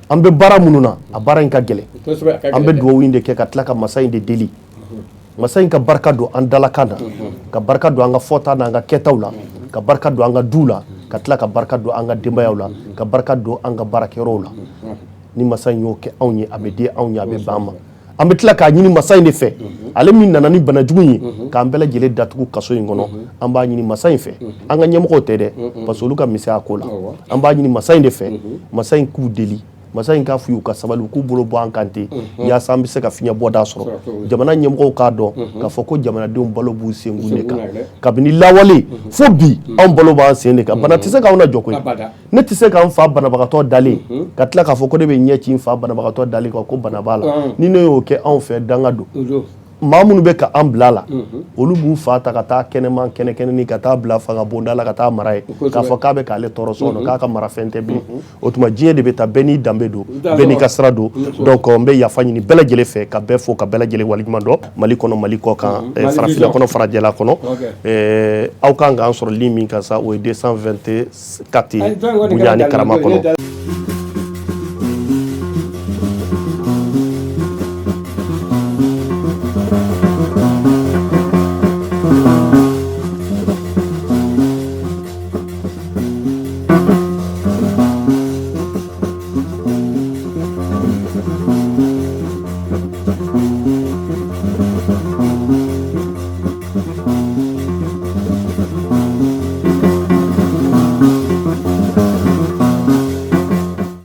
an bɛ baara minnu na a baara in ka gɛlɛn an bɛ duwawu in de kɛ ka tila ka masa in de deli masa in ka barika don an dalakan na ka barika don an ka fɔta n'an ka kɛtaw la ka barika don an ka duw la ka tila ka barika don an ka denbayaw la ka barika don an ka baarakɛyɔrɔw la ni masa in y'o kɛ anw ye a bɛ di anw ye a bɛ ban ma an bɛ tila k'a ɲini masa in de fɛ ale min nana ni banajugu ye k'an bɛɛ lajɛlen datugu kaso in kɔnɔ an b'a ɲini masa in fɛ an ka ɲɛmɔgɔw tɛ dɛ parce que olu ka misɛnya ko la an b'a ɲini masa in de fɛ masa in k'u deli masa in k'a f'u ye u ka sabali u k'u bolo bɔ an kan ten yaasa an bɛ se ka fiɲɛ bɔda sɔrɔ jamana ɲɛmɔgɔw k'a dɔn k'a fɔ ko jamanadenw balo b'u senkun de kan kabini lawale fo bi anw balo b'an sen de kan bana tɛ se k'anw na jɔ koyi ne tɛ se k'an fa banabagatɔ dalen ka tila k'a fɔ ko ne bɛ ɲɛ ci n fa banabagatɔ dalen kan ko bana b'a la ni ne y'o kɛ anw fɛ danga don maa minnu bɛ ka an bila la olu b'u fa ta ka taa kɛnɛman kɛnɛkɛnɛni ka taa bila fanga bonda la ka taa mara ye k'a fɔ k'a bɛ k'ale tɔɔrɔ so kɔnɔ k'a ka mara fɛn tɛ bilen o tuma diɲɛ de bɛ taa bɛɛ n'i danbe don bɛɛ n'i ka sira don donc n bɛ yafa ɲini bɛɛ lajɛlen fɛ ka bɛɛ fo ka bɛɛ lajɛlen waleɲuman dɔn Mali kɔnɔ Mali kɔ kan farafinna kɔnɔ farajɛla kɔnɔ aw kan k'an sɔrɔ ligne min kan sa o ye 224 ye bonya ani karama kɔnɔ